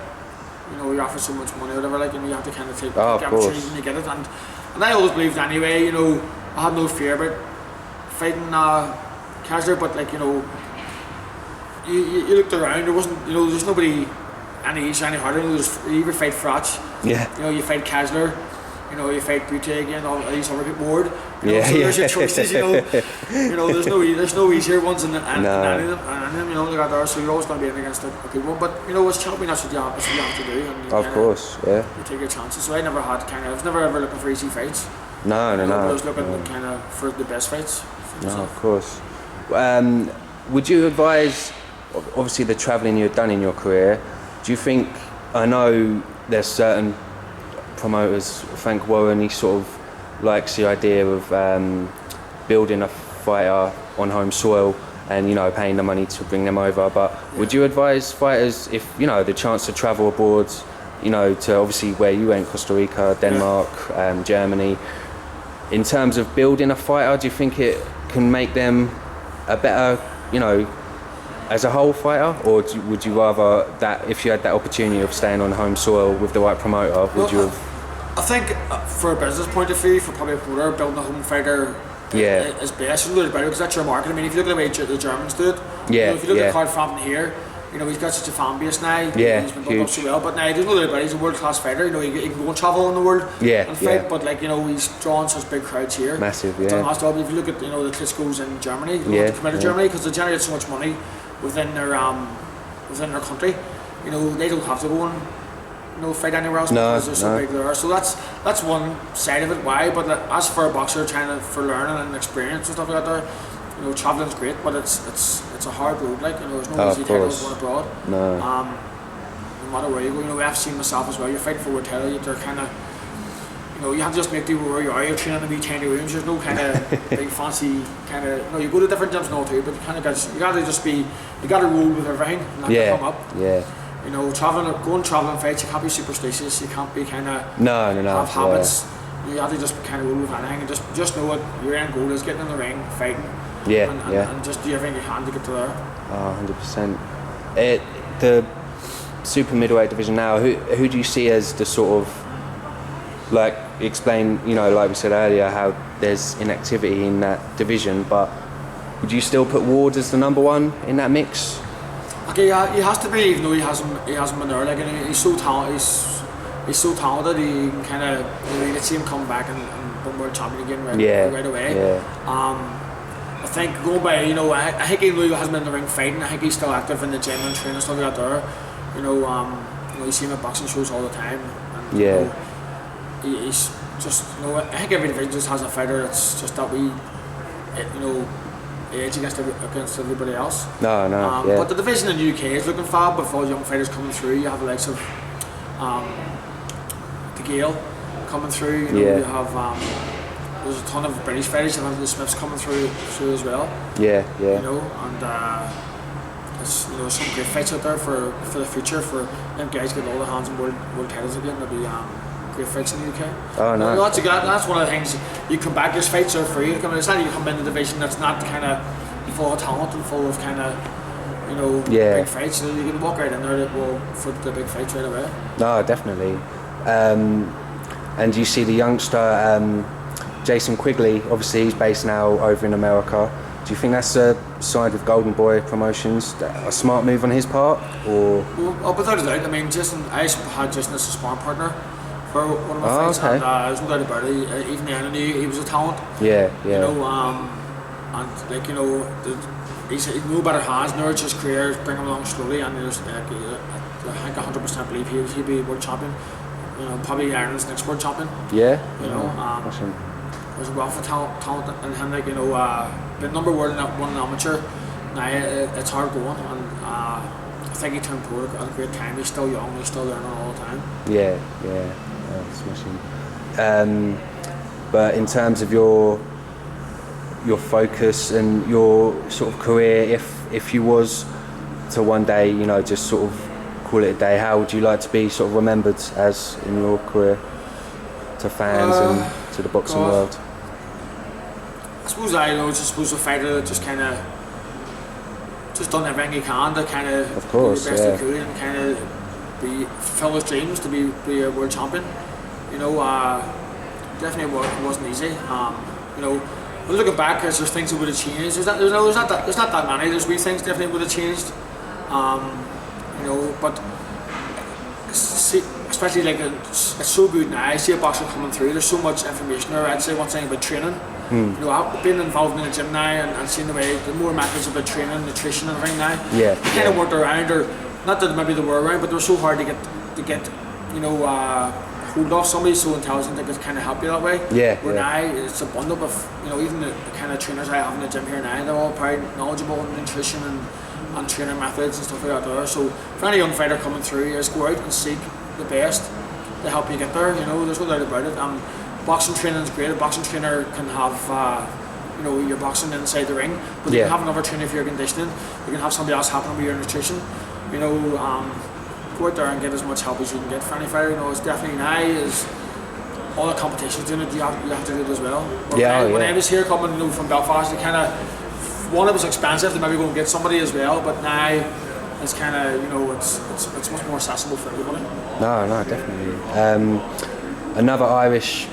S2: you know, you're offered so much money or whatever, like, and you have to kind of take the opportunity when you get it. And I always believed anyway, you know, I had no fear about fighting Kessler, but like, you know, you looked around, there wasn't, you know, there's nobody any easier, any harder. You either fight Froch, you know, you fight Kessler, you know, you fight B.A again, all these other people bored. So there's your choices, you know. You know, there's no easier ones than any of them, you know, they got there, so you're always going to be in against a good one. But you know, as champion, that's what you have to do. And
S1: of course, you
S2: take your chances. So I was never ever looking for easy fights.
S1: No.
S2: I was looking kind of for the best fights.
S1: No, of course. Would you advise, obviously the travelling you've done in your career, do you think, I know there's certain promoters, Frank Warren, he sort of likes the idea of building a fighter on home soil and, you know, paying the money to bring them over, but would you advise fighters, if, you know, the chance to travel abroad, you know, to obviously where you went, Costa Rica, Denmark, Germany, in terms of building a fighter, do you think it can make them a better, you know, as a whole fighter, or would you rather that if you had that opportunity of staying on home soil with the right promoter, would you have?
S2: I think for a business point of view, for probably a promoter, building a home fighter is best. It's really better because that's your market. I mean, if you look at the way the Germans do it, you know, if you look at Carl Frampton here, you know, he's got such a fan base now. He's been built up so well. But now there's no other. He's a world class fighter. You know, he can go and travel in the world and fight. But like, you know, he's drawing such big crowds here.
S1: Massive,
S2: He's done a nice job. If you look at, you know, the Klitschko's in Germany, they come out of Germany because they generate so much money within their country. You know, they don't have to go and, you know, fight anywhere else because they're so big there. So that's one side of it. Why? But like, as for a boxer trying for learning and experience and stuff like that, you know, travelling's great, but it's a hard road. Like, you know, there's no easy titles going abroad.
S1: No.
S2: No matter where you go, you know, I've seen myself as well. You're fighting for a title. They're kind of, you know, you have to just make do where you are. You're training to be tiny rooms. There's no kind of big fancy kind of. You know, you go to different gyms and all too, but you got to just be. You got to roll with everything. And not to come up.
S1: Yeah.
S2: You know, going travelling fights. You can't be superstitious. You can't be kind of.
S1: No.
S2: Have habits. You have to just kind of roll with anything and just know what your end goal is: getting in the ring, fighting.
S1: Yeah.
S2: And just do everything you can to get to there.
S1: 100%. The super middleweight division now. Who do you see as the sort of, like, explain, you know, like we said earlier, how there's inactivity in that division, but would you still put Ward as the number one in that mix?
S2: Okay, he has to be, even though he hasn't been there. Like, and he's so talented. He's so talented. He can kind of, you know, you can see him come back and become world champion again right away.
S1: Yeah.
S2: I think going by, you know, I think even though he hasn't been in the ring fighting, I think he's still active in the gym and training and stuff like that there. You know, you see him at boxing shows all the time. And, you know, he's just, you know, I think every division just has a fighter. It's just that we, you know, edge against everybody else.
S1: No.
S2: But the division in the UK is looking fab with all young fighters coming through. You have the likes of the Gale coming through. You know, you have there's a ton of British fighters. You have the Smiths coming through as well.
S1: Yeah.
S2: You know, and there's, you know, some great fights out there for the future for them guys get all the hands on world titles again. There'll be great fights in the UK.
S1: Oh no.
S2: You know, that's one of the things. You come back, there's fights are free. It's not you come in the division that's not kind of full of talent and full of kind of, you know, big fights. So you can walk right in there for the big fights right away. No,
S1: definitely. And you see the youngster Jason Quigley. Obviously, he's based now over in America. Do you think that's a side with Golden Boy Promotions, a smart move on his part, or?
S2: Well, without a doubt. I mean, I had Jason as a sparring partner for one of my fights,
S1: okay.
S2: and there's no doubt about it. Even then, I knew he was a talent.
S1: Yeah.
S2: You know, and like, you know, he's no better hands. Nurture his career, bring him along slowly, and there's like, I think 100% believe he'd be world champion. You know, probably Ireland's next world champion.
S1: Yeah.
S2: You know,
S1: awesome.
S2: There's a wealth of talent in him. Like, you know, the number one in amateur. Now it's hard going, and I think he turned pro at a great time. He's still young. He's still learning all the time.
S1: Yeah. Smashing. But in terms of your focus and your sort of career, if you was to one day, you know, just sort of call it a day, how would you like to be sort of remembered as in your career to fans and to the boxing world?
S2: I suppose a fighter that just kind of just done everything he can to kind of
S1: do the
S2: best he could and kind of fulfill his dreams to be a world champion. You know, definitely wasn't easy. You know, but looking back, there's things that would have changed. There's not that many. There's wee things definitely would have changed. You know, but especially like it's so good now. I see a boxer coming through. There's so much information there. I'd say one thing about training. You know, being involved in the gym now and seeing the more methods about training, nutrition, and everything now.
S1: Yeah.
S2: They kind of weren't around, or not that maybe they were around, but they were so hard to get. You know, hold off somebody so intelligent that could kind of help you that way.
S1: Yeah.
S2: Where now it's a bundle of, you know, even the kind of trainers I have in the gym here now, they're all very knowledgeable in nutrition and training methods and stuff like that there. So for any young fighter coming through, you just go out and seek the best to help you get there. You know, there's no doubt about it. Boxing training is great. A boxing trainer can have, you know, you're boxing inside the ring, but you can have another trainer for your conditioning. You can have somebody else helping with your nutrition. You know, go out there and get as much help as you can get for any fighter. You know, it's definitely now is all the competitions doing it. You have to do it as well. But when I was here coming, you know, from Belfast, it kind of, one, it was expensive to maybe go and get somebody as well, but now it's kind of, you know, it's much more accessible for everybody.
S1: No, definitely. Another Irish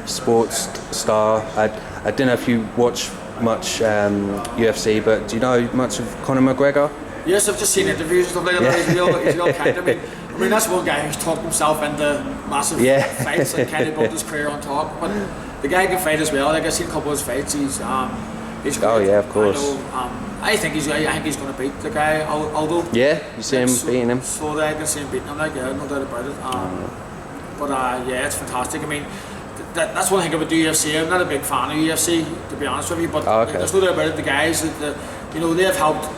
S1: sports star. I don't know if you watch much UFC, but do you know much of Conor McGregor?
S2: Yes, I've just seen interviews and stuff like that. He's real kind. I mean, that's one guy who's talked himself into massive fights and kind of built his career on top. But the guy can fight as well. Like, I've seen a couple of his fights. He's great.
S1: Oh yeah, of course.
S2: I think he's going to beat the guy. Although
S1: you see him beating him.
S2: So I can see him beating him. Like, no doubt about it. But yeah, it's fantastic. I mean, that's one thing about the UFC. I'm not a big fan of UFC, to be honest with you, but there's no doubt about it. The guys, you know, they've helped.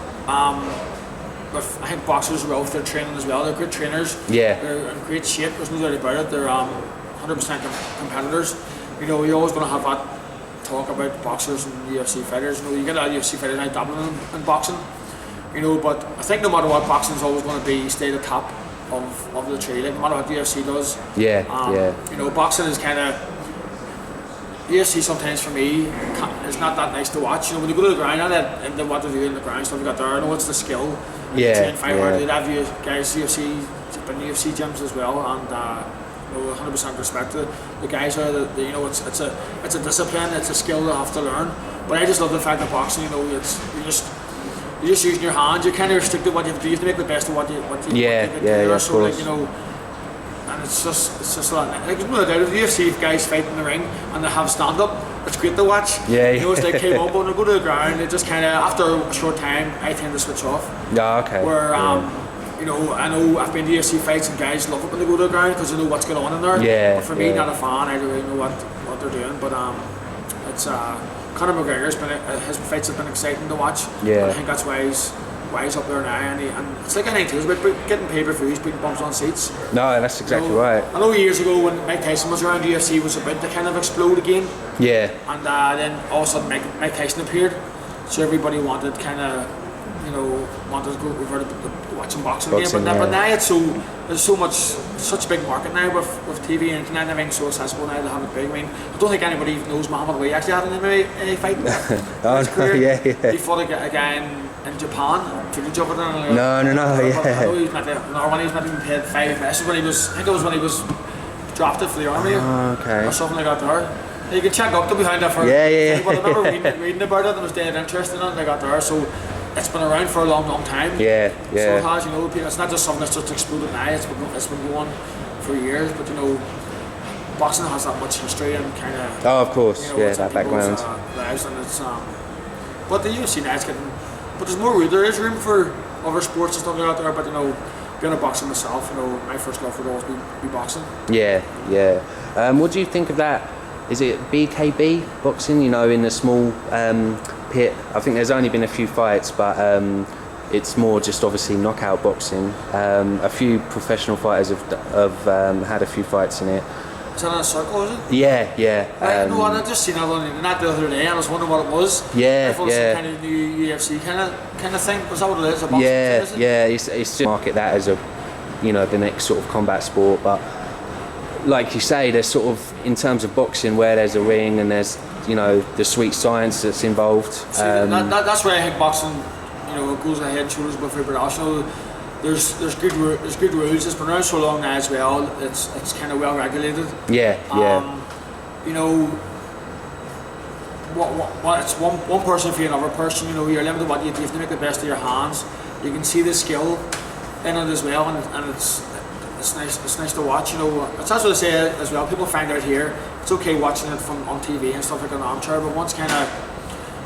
S2: With, I think boxers are well with their training as well. They're good trainers.
S1: Yeah.
S2: They're in great shape. There's no doubt about it. They're 100% competitors. You know, you're always going to have that talk about boxers and UFC fighters. You know, you get a lot of UFC fighters now dabbling in boxing. You know, but I think no matter what, boxing is always going to be stay at the top of the tree. Like, no matter what the UFC does.
S1: Yeah.
S2: You know, boxing is kind of. UFC sometimes for me is not that nice to watch. You know, when you go to the ground and what they do in the ground stuff you got there, I know it's the skill. Train fight hard. They'd have you guys UFC gyms as well, and you know, 100% respect to the guys are. You know, it's a discipline, it's a skill they have to learn. But I just love the fact that boxing, you know, you're just using your hands. You're kind of restricted what you have to do. You have to make the best of what you
S1: of
S2: so
S1: course.
S2: like, you know, and it's just like there's no doubt if the UFC guys fight in the ring and they have stand up, it's great to watch. You know, it's like came up when they go to the ground, they just kind of after a short time I tend to switch off. Where you know, I know I've been to UFC fights and guys love it when they go to the ground because they know what's going on in there. But for me, not a fan, I don't really know what they're doing. But it's Conor McGregor's his fights have been exciting to watch. And I think that's why he's up there now, and it's like anything too, it's about getting pay-per-views, putting bumps on seats.
S1: No, that's exactly right.
S2: I know years ago when Mike Tyson was around, UFC was about to kind of explode again. And then all of a sudden Mike Tyson appeared, so everybody wanted kind of, you know, wanted to go over to watching boxing again. But now there's such a big market now with TV and internet and everything, so accessible now to have it big. I mean, I don't think anybody even knows Muhammad Ali actually had an MMA fight in his career. He fought a guy in Japan, footage of it. I know he's not there. When he was not even paid $5. I think it was when he was drafted for the army or something like that there. You can check up to behind that for But I remember reading about it and was dead interested in it and I got there. So it's been around for a long time. So it has, you know, it's not just something that's just exploded now, it's been going for years, but you know, boxing has that much history and kind of
S1: of course,
S2: you know,
S1: that background.
S2: Lives, and it's but the UFC now is getting, but there's more room. There is room for other sports and stuff like that there, but you know, being a boxer myself, you know, my first love would always be boxing.
S1: What do you think of that? Is it BKB boxing? You know, in the small pit. I think there's only been a few fights, but it's more just obviously knockout boxing. A few professional fighters have had a few fights in it.
S2: Is that in a circle, is it?
S1: Yeah.
S2: No, I just seen that on the internet the other day. I was wondering what it was. I thought some kind of new UFC kind of thing. Was that what it is? A boxing thing, is it?
S1: It's just market that as a, you know, the next sort of combat sport. But like you say, there's sort of, in terms of boxing, where there's a ring and there's, you know, the sweet science that's involved.
S2: That's where I think boxing, you know, it goes ahead and shoulders above everybody else. You know, there's good rules. It's been around so long now as well. It's kind of well regulated. You know, what it's one person for another person. You know, you're limited what you have to make the best of your hands. You can see the skill in it as well, and it's nice to watch. You know, it's as what I say as well. People find out here it's okay watching it on TV and stuff like an armchair, but once kind of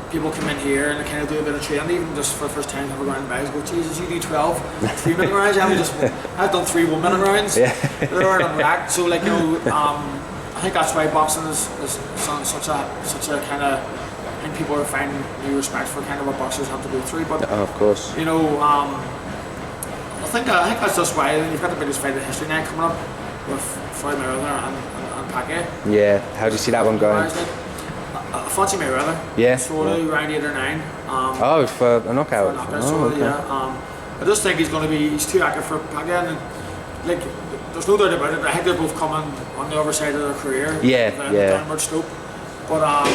S2: people come in here and they kind of do a bit of training, even just for the first time, people go around the bags, go, Jesus, you do 12 3-minute rounds. I've done 3 1-minute rounds. They're on rack. So like, you know, I think that's why boxing is such a kind of, I think people are finding new respect for kind of what boxers have to go through. But
S1: of course,
S2: you know, I think that's just why you've got the biggest fight in history now coming up with Floyd Mayweather and Pacquiao.
S1: How do you see that one going?
S2: I fancy Mayweather. Slowly, round 8 or 9.
S1: For a knockout.
S2: I just think he's too active for Pacquiao, and like, there's no doubt about it. I think they're both coming on the other side of their career. The downward slope. But I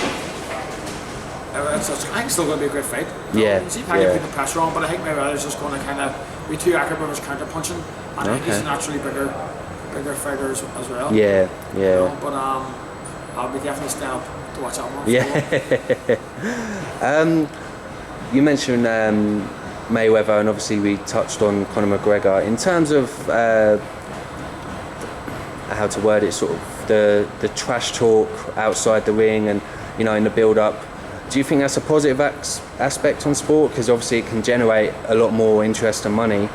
S2: think it's still going to be a great fight. You can see Pacquiao putting the pressure on, but I think Mayweather's just going to kind of be too active with his counter punching, and I think he's naturally bigger fighter as well. You know, but I'll be definitely staying up to watch that one.
S1: You mentioned Mayweather, and obviously we touched on Conor McGregor. In terms of how to word it, sort of the trash talk outside the ring, and you know, in the build-up, do you think that's a positive aspect on sport? Because obviously it can generate a lot more interest and money.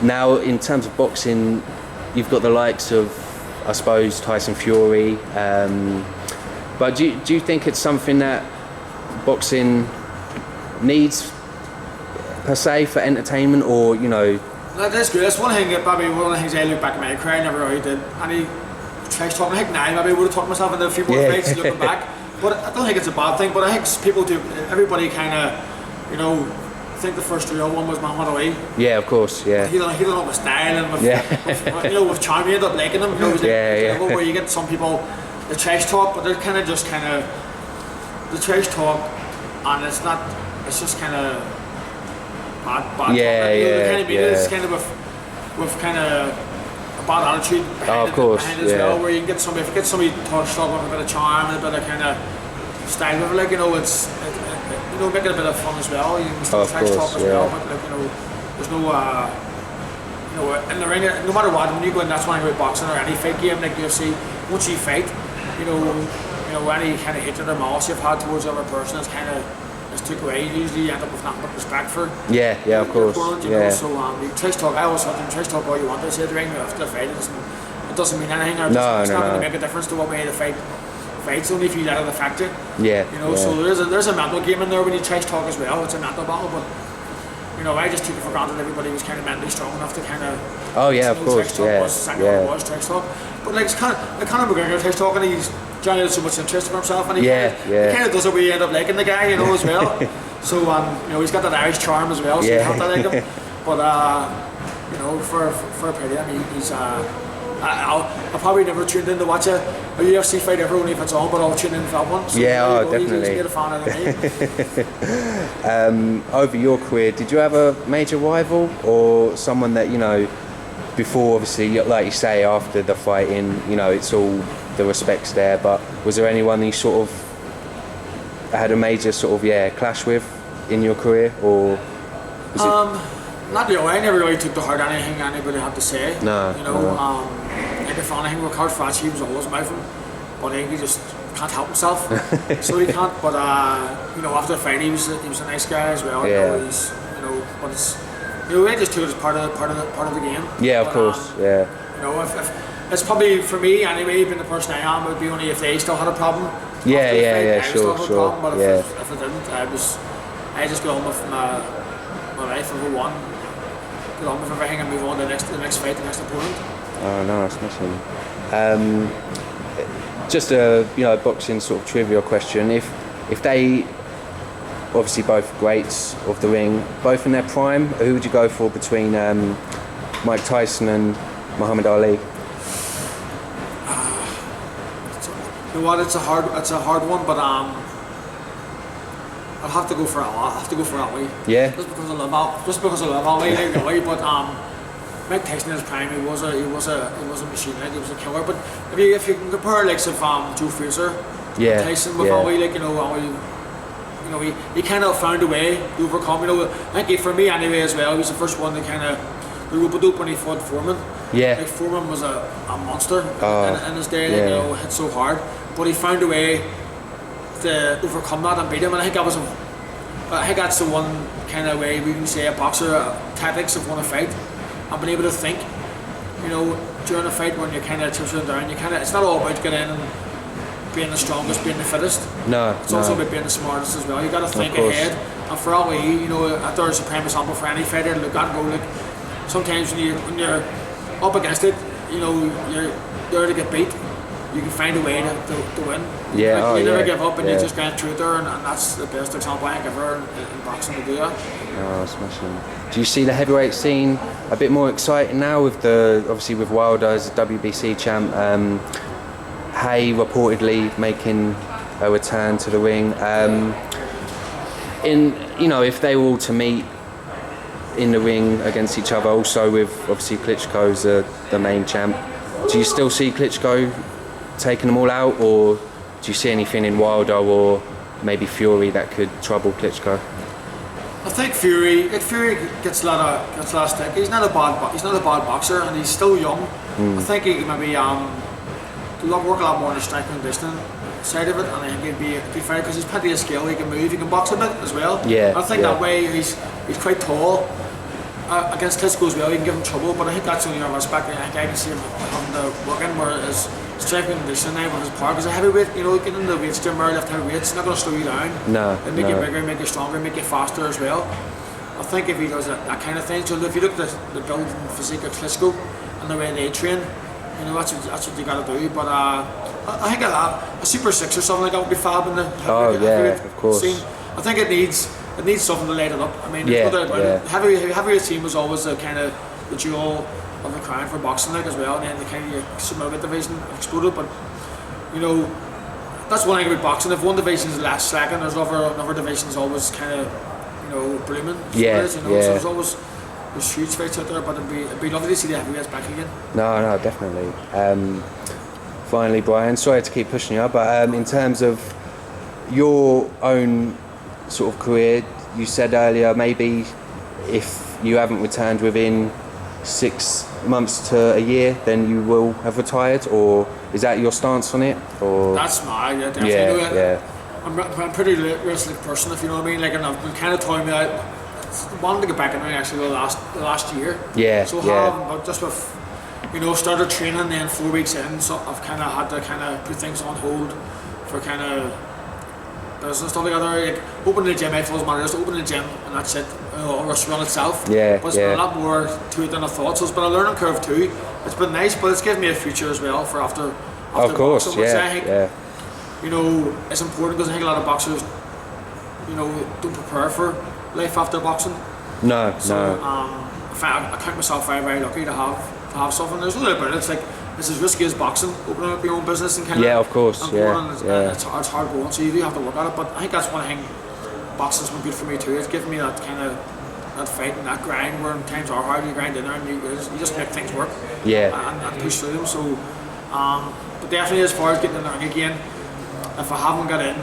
S1: Now, in terms of boxing, you've got the likes of I suppose Tyson Fury. But do you think it's something that boxing needs per se for entertainment, or
S2: That's good. That's one thing that probably one of the things I look back at my career I never really did any trash talking. I think now maybe I would have talked myself into a few more fights looking back. But I don't think it's a bad thing. But I think people do. Everybody kind of, I think the first real one was Muhammad Ali.
S1: Yeah, of course. Yeah.
S2: He don't know with style and with charm. You end up liking him. Where you get some people, the trash talk, but they're kind of the trash talk, and it's not. It's just kind of bad talk. It's kind of with kind of a bad attitude behind it as well, where you can get somebody, if you get somebody touched up with a bit of charm and a bit of kind of style with it, it's make it a bit of fun as well. You can still trash talk as well, but there's no in the ring, no matter what, when you go in, that's one thing about boxing or any fight game like UFC, once you fight, any kind of hatred or malice you've had towards the other person is kind of took away. You usually end up with nothing but respect for
S1: of course.
S2: So you trash talk. I always thought you trash talk all you want to say the ring after the fight. It doesn't mean anything. It's not going to make a difference to what way the fight's only if you let it affect you. So there's a mental game in there when you trash talk as well. It's a mental battle, but I just took it for granted everybody was kind of mentally strong enough to kind of.
S1: Of course.
S2: Was trash talk, but like it's kind of Conor McGregor trash talk, and he's generated so much interest in himself, and he kind of does it where you end up liking the guy, as well. So he's got that Irish charm as well, so you have to like him. But for a pity, I mean, he's I'll probably never tuned in to watch a UFC fight ever, only if it's on, but I'll tune in for that one. So
S1: definitely.
S2: He's made a fan of me.
S1: Over your career, did you have a major rival or someone that before, obviously, like you say, after the fighting, it's all the respect's there, but was there anyone you sort of had a major sort of clash with in your career, or was it?
S2: Not really. I never really took to heart anything anybody had to say. Like if anything with Froch, he was always mouthing, but I think he just can't help himself, so he can't. But after the fight, he was a nice guy as well. But it's I just took it as part of the game.
S1: Of course.
S2: If it's probably for me anyway, being the person I am, it would be only if they still had a problem.
S1: Sure.
S2: But if it didn't, I just go on with my life and go on. Get on with everything and move on to the next fight, the next opponent.
S1: Oh no, smashing. Just a boxing sort of trivia question. If they obviously both greats of the ring, both in their prime, who would you go for between Mike Tyson and Muhammad Ali?
S2: It's a hard one, but I'll have to go for Ali.
S1: Yeah.
S2: Just because I love Ali, but Mike Tyson in his prime, he was a machine, he was a killer. But if you can compare likes of Joe Frazier, Tyson with Ali, Ali, he kind of found a way to overcome. I think for me anyway as well, he was the first one to kind of rope it up when he fought Foreman. Like Foreman was a monster in his day, hit so hard, but he found a way to overcome that and beat him. And I think that's the one kind of way we can say a boxer tactics of won a fight. I've been able to think, during a fight when you're kind of tiptoeing down, it's not all about getting in and being the strongest, being the fittest. It's also about being the smartest as well. You got to think ahead. And for Ali, there's a prime example for any fighter. Look at go. Sometimes when you're up against it, you're there to get beat. You can find a way to win. You never give up, and you just get through there, and that's the best example I think ever in boxing to do that.
S1: Oh, smashing. Do you see the heavyweight scene a bit more exciting now with obviously with Wilder as a WBC champ, Hay reportedly making a return to the ring, if they were all to meet in the ring against each other, also with obviously Klitschko's the main champ, do you still see Klitschko taking them all out, or do you see anything in Wilder or maybe Fury that could trouble Klitschko?
S2: I think Fury gets a lot of stick. He's not a bad boxer, and he's still young. I think he can maybe work a lot more on the striking and distance side of it, and I think he'd be fair because he's plenty of skill. He can move, he can box a bit as well. I think that way he's quite tall. against Klitschko as well, you can give him trouble, but I think that's the only aspect I can see him having to work in, where his strength and conditioning now with his power. Because a heavyweight, getting in the weights gym or lift heavy weights, it's not going to slow you down.
S1: No.
S2: It'll make you bigger, make you stronger, make you faster as well. I think if he does that kind of thing, so if you look at the build and physique of Klitschko and the way they train, that's what you got to do. But I think a Super 6 or something like that would be fab in the heavyweight
S1: of course.
S2: scene. I think it needs something to light it up. I mean, heavyweight team was always the kind of the jewel of the crown for boxing like as well, and then the kind of Super Middleweight division exploded. But that's one thing about boxing. If one division is less slacking, there's another divisions always kind of blooming. So there's always there's huge fights out there. But it'd be lovely to see the heavyweights back again.
S1: No, definitely. Finally, Brian, sorry to keep pushing you, but in terms of your own sort of career, you said earlier maybe if you haven't returned within 6 months to a year, then you will have retired, or is that your stance on it? Or
S2: that's my definitely. I'm a pretty realistic person, if you know what I mean. Like, and I've been kind of toying me out. Wanted to get back in there actually the last year. So just with started training, then 4 weeks in, so I've kind of had to put things on hold for kind of business stuff like that. Like opening the gym, I thought it was matter, just opening the gym and that's it. Or just run itself. But it's been a lot more to it than I thought. So it's been a learning curve too. It's been nice, but it's given me a future as well for after
S1: of course,
S2: boxing, which I think it's important, because I think a lot of boxers don't prepare for life after boxing.
S1: No.
S2: I count myself very, very lucky to have something. There's no doubt about it. It's like this is risky as boxing, opening up your own business and
S1: of course,
S2: it's hard going, so you do have to work at it. But I think that's one thing boxing's been good for me too. It's given me that kind of that fight and that grind, where times are hard, you grind in there and you just make things work. And push through them. So, but definitely as far as getting in the ring again, if I haven't got in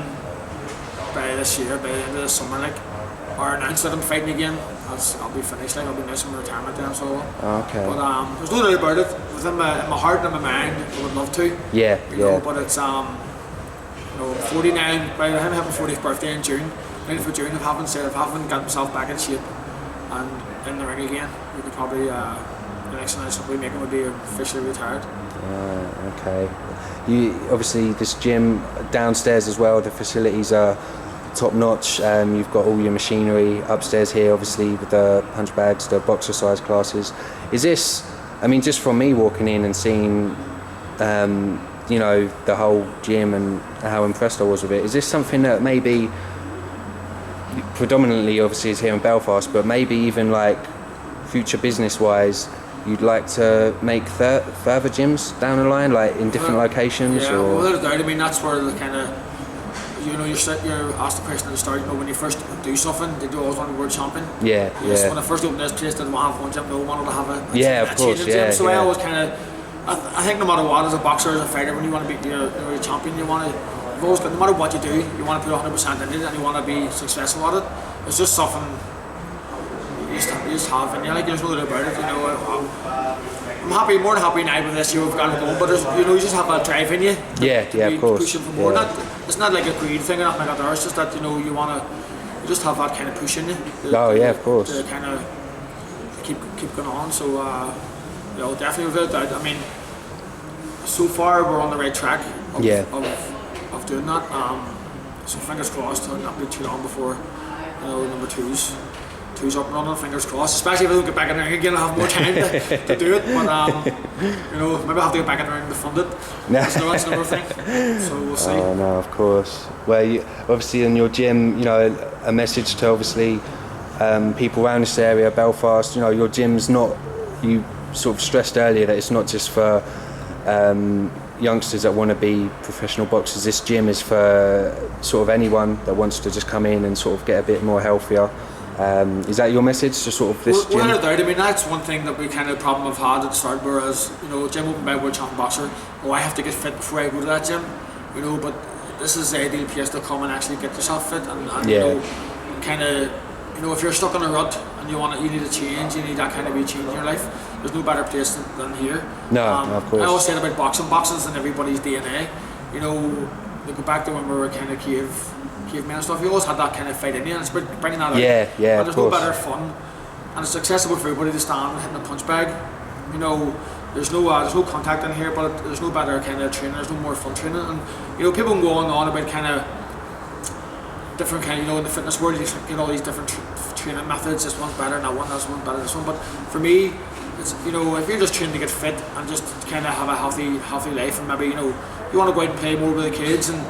S2: by this year, by the end of the summer, or announced that I'm fighting again, I'll be finished. I'll be nice in retirement then. So.
S1: Okay.
S2: But there's no doubt about it. Within my heart and my mind, I would love to. But it's 49. By the time I have my 40th birthday in June, 9th of June, if I haven't got myself back in shape and in the ring again, we could probably the next announcement we make would be officially retired.
S1: Okay. You obviously this gym downstairs as well. The facilities are top notch. You've got all your machinery upstairs here, obviously with the punch bags, the boxer size classes. Is this? I mean, just from me walking in and seeing, the whole gym and how impressed I was with it. Is this something that maybe predominantly, obviously, is here in Belfast, but maybe even like future business-wise, you'd like to make further gyms down the line, like in different locations?
S2: Well, without a doubt. I mean, that's where the kind of you're asked the question at the start. When you first do something, did you always want to be world champion? When I first opened this place, didn't want to have one gym. I wanted to have a gym. So I always kind of, I think no matter what, as a boxer, as a fighter, when you want to be your champion, you've always got, no matter what you do, you want to put 100% in it and you want to be successful at it. It's just something you just have, and there's no doubt about it. I'm more than happy now with this year we've got it going, but you just have that drive in you.
S1: Of course.
S2: Pushing for more. It's not like a greed thing or nothing like that. It's just that you just have that kind of push in you.
S1: Of course.
S2: To kind of keep going on. So definitely without doubt. I mean, so far we're on the right track of doing that. So fingers crossed, it'll not be too long before number two's up and running, fingers crossed. Especially if I don't get back in the ring again, I'll have more time to do it. But maybe I'll have to get back in the ring to fund it. That's another thing. So we'll see.
S1: Oh no, of course. Well, obviously in your gym, a message to obviously people around this area, Belfast. Your gym's not. You sort of stressed earlier that it's not just for youngsters that want to be professional boxers. This gym is for sort of anyone that wants to just come in and sort of get a bit more healthier. Is that your message to sort of this gym?
S2: Without a doubt. I mean, that's one thing that we kind of problem have had at the start, whereas gym opened by world champion boxer. I have to get fit before I go to that gym. But this is the ideal place to come and actually get yourself fit and kind of if you're stuck in a rut and you need a change, you need that kind of a change in your life. There's no better place than here.
S1: No, of course.
S2: I always said about boxing. Boxing's in everybody's DNA. We go back to when we were kind of cavemen and stuff. You always had that kind of fight in you, and it's bringing that out.
S1: And
S2: there's no better fun and it's accessible for everybody to stand hitting a punch bag. You know, there's no contact in here, but there's no better kind of training. There's no more fun training, and you know, people can go on about kind of different kind. You know, in the fitness world, you get all these different training methods. This one's better, that one's better, this one. But for me, it's, you know, if you're just training to get fit and just kind of have a healthy life, and maybe, you know, you want to go out and play more with the kids and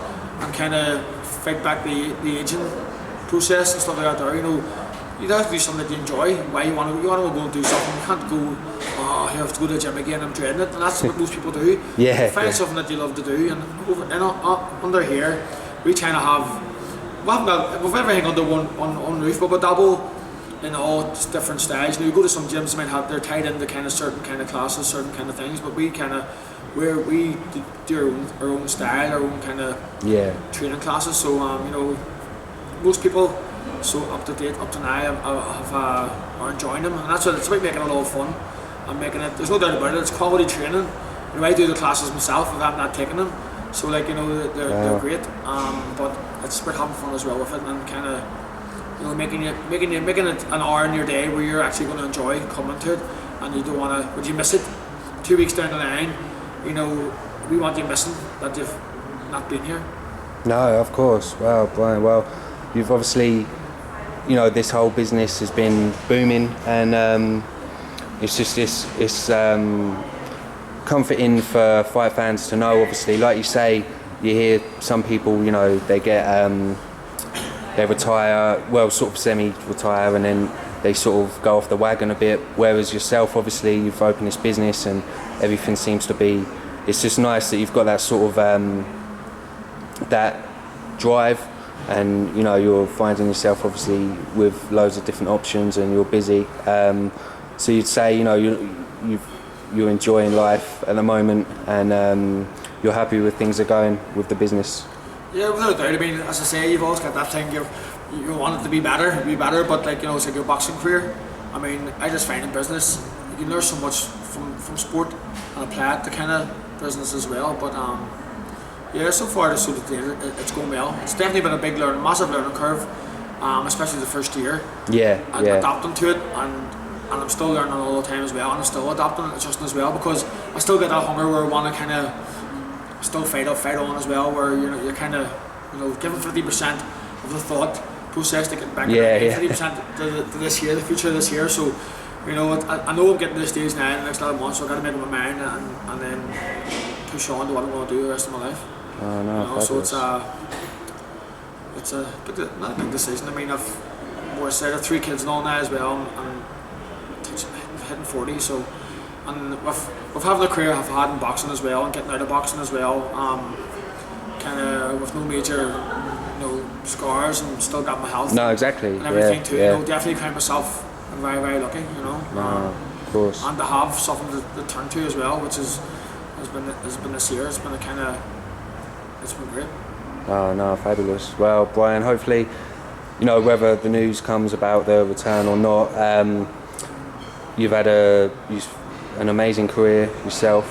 S2: kind of fight back the aging process and stuff like that. There, you know, you have to do something that you enjoy. Why you want to go and do something? You can't go, oh, I have to go to the gym again, I'm dreading it. And that's what most people do.
S1: Yeah.
S2: Find something that you love to do, and under here, we kind of have. We've everything under one roof, but we dabble in all different styles. You know, you go to some gyms, they're tied into kind of certain kind of classes, certain kind of things, but we kind of we do our own style, our own kind of training classes. So you know, most people so up to date, up to now, are enjoying them, and that's what it's about, making it all fun and making it. There's no doubt about it. It's quality training. You know, I do the classes myself if I'm not taking them. So like, you know, they're great, but it's about having fun as well with it, and kind of, you know, making it an hour in your day where you're actually going to enjoy coming to it, and you don't want to. Would you miss it 2 weeks down the line? You know, we want you missing that you've not been here.
S1: No, of course. Well, Brian, well, you've obviously, you know, this whole business has been booming, and it's just it's comforting for fight fans to know. Obviously, like you say, you hear some people, you know, they get they retire, well, sort of semi-retire, and then they sort of go off the wagon a bit. Whereas yourself, obviously, you've opened this business and everything seems to be. It's just nice that you've got that sort of that drive, and you know, you're finding yourself obviously with loads of different options, and you're busy. So you'd say, you know, you're enjoying life at the moment, and you're happy with things are going with the business.
S2: Yeah, without a doubt. I mean, as I say, you've always got that thing. You want it to be better, but like, you know, it's like your boxing career. I mean, I just find in business you can learn so much from sport and apply it to kind of business as well. But yeah, so far it's going well. It's definitely been a massive learning curve, especially the first year. And adapting to it, and I'm still learning all the time as well, and I'm still adapting and adjusting as well, because I still get that hunger where I want to kind of still fight on as well, where you're kind of, you know, giving 50% of the thought process to get back 50% to this year, the future of this year. So, you know, I know I'm getting to this stage now in the next 11 months, so I've got to make up my mind and then push on to what I'm going to do the rest of my life.
S1: Oh, no,
S2: you know, so it's not a big decision. I mean, I've 3 kids and all now as well, and hitting 40, so, and with having the career I've had in boxing as well, and getting out of boxing as well, kind of with no major, you know, scars, and still got my health.
S1: No, exactly.
S2: And everything too. You know, definitely count myself very, very lucky. You know.
S1: Of course.
S2: And to have something to turn to as well, which has been this year. It's been it's been great.
S1: Oh no, fabulous. Well, Brian, hopefully, you know, whether the news comes about the return or not, you've had an amazing career yourself,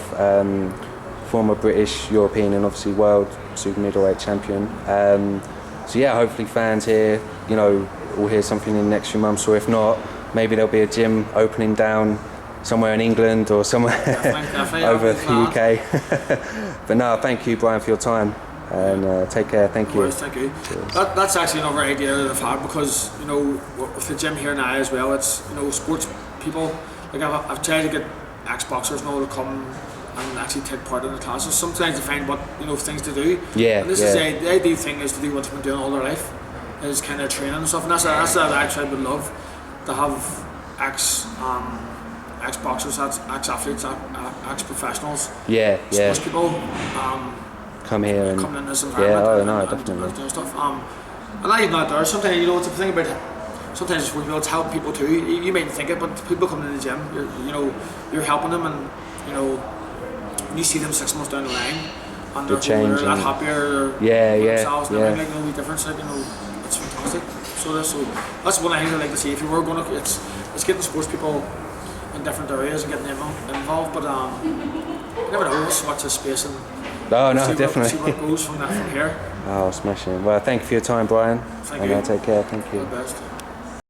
S1: former British, European and obviously world super middleweight champion. So yeah, hopefully fans here, you know, will hear something in the next few months, or if not, maybe there'll be a gym opening down somewhere in England or somewhere
S2: definitely,
S1: over the UK. But no, thank you, Brian, for your time, and take care. Thank you.
S2: Course, thank you. That's actually another idea that I've had, because, you know, with the gym here now as well, it's, you know, sports people, like I've tried to get ex-boxers now to come and actually take part in the classes. Sometimes to find what, you know, things to do.
S1: Yeah.
S2: And this is the ideal thing, is to do what they've been doing all their life, is kind of training and stuff. And that's what I actually would love, to have ex-boxers, ex-athletes, ex-professionals, sports people,
S1: come here and
S2: come in this environment.
S1: Yeah, oh no, definitely.
S2: And stuff. And not even that there. Sometimes, you know, it's a thing about. Sometimes it's, you know, it's helping people too. You might think it, but people coming to the gym, you're helping them, and, you know, when you see them 6 months down the line, and they're a lot happier. With themselves, and everything, like, you know, the difference, like, you know, it's fantastic. So that's one thing I like to see. If you were going to, it's getting sports people in different areas and getting them involved, but you never know, so much of space, and
S1: definitely.
S2: See what goes from here.
S1: Oh, smashing. Well, thank you for your time, Brian.
S2: Thank you.
S1: Take care. Thank you.
S2: All the best.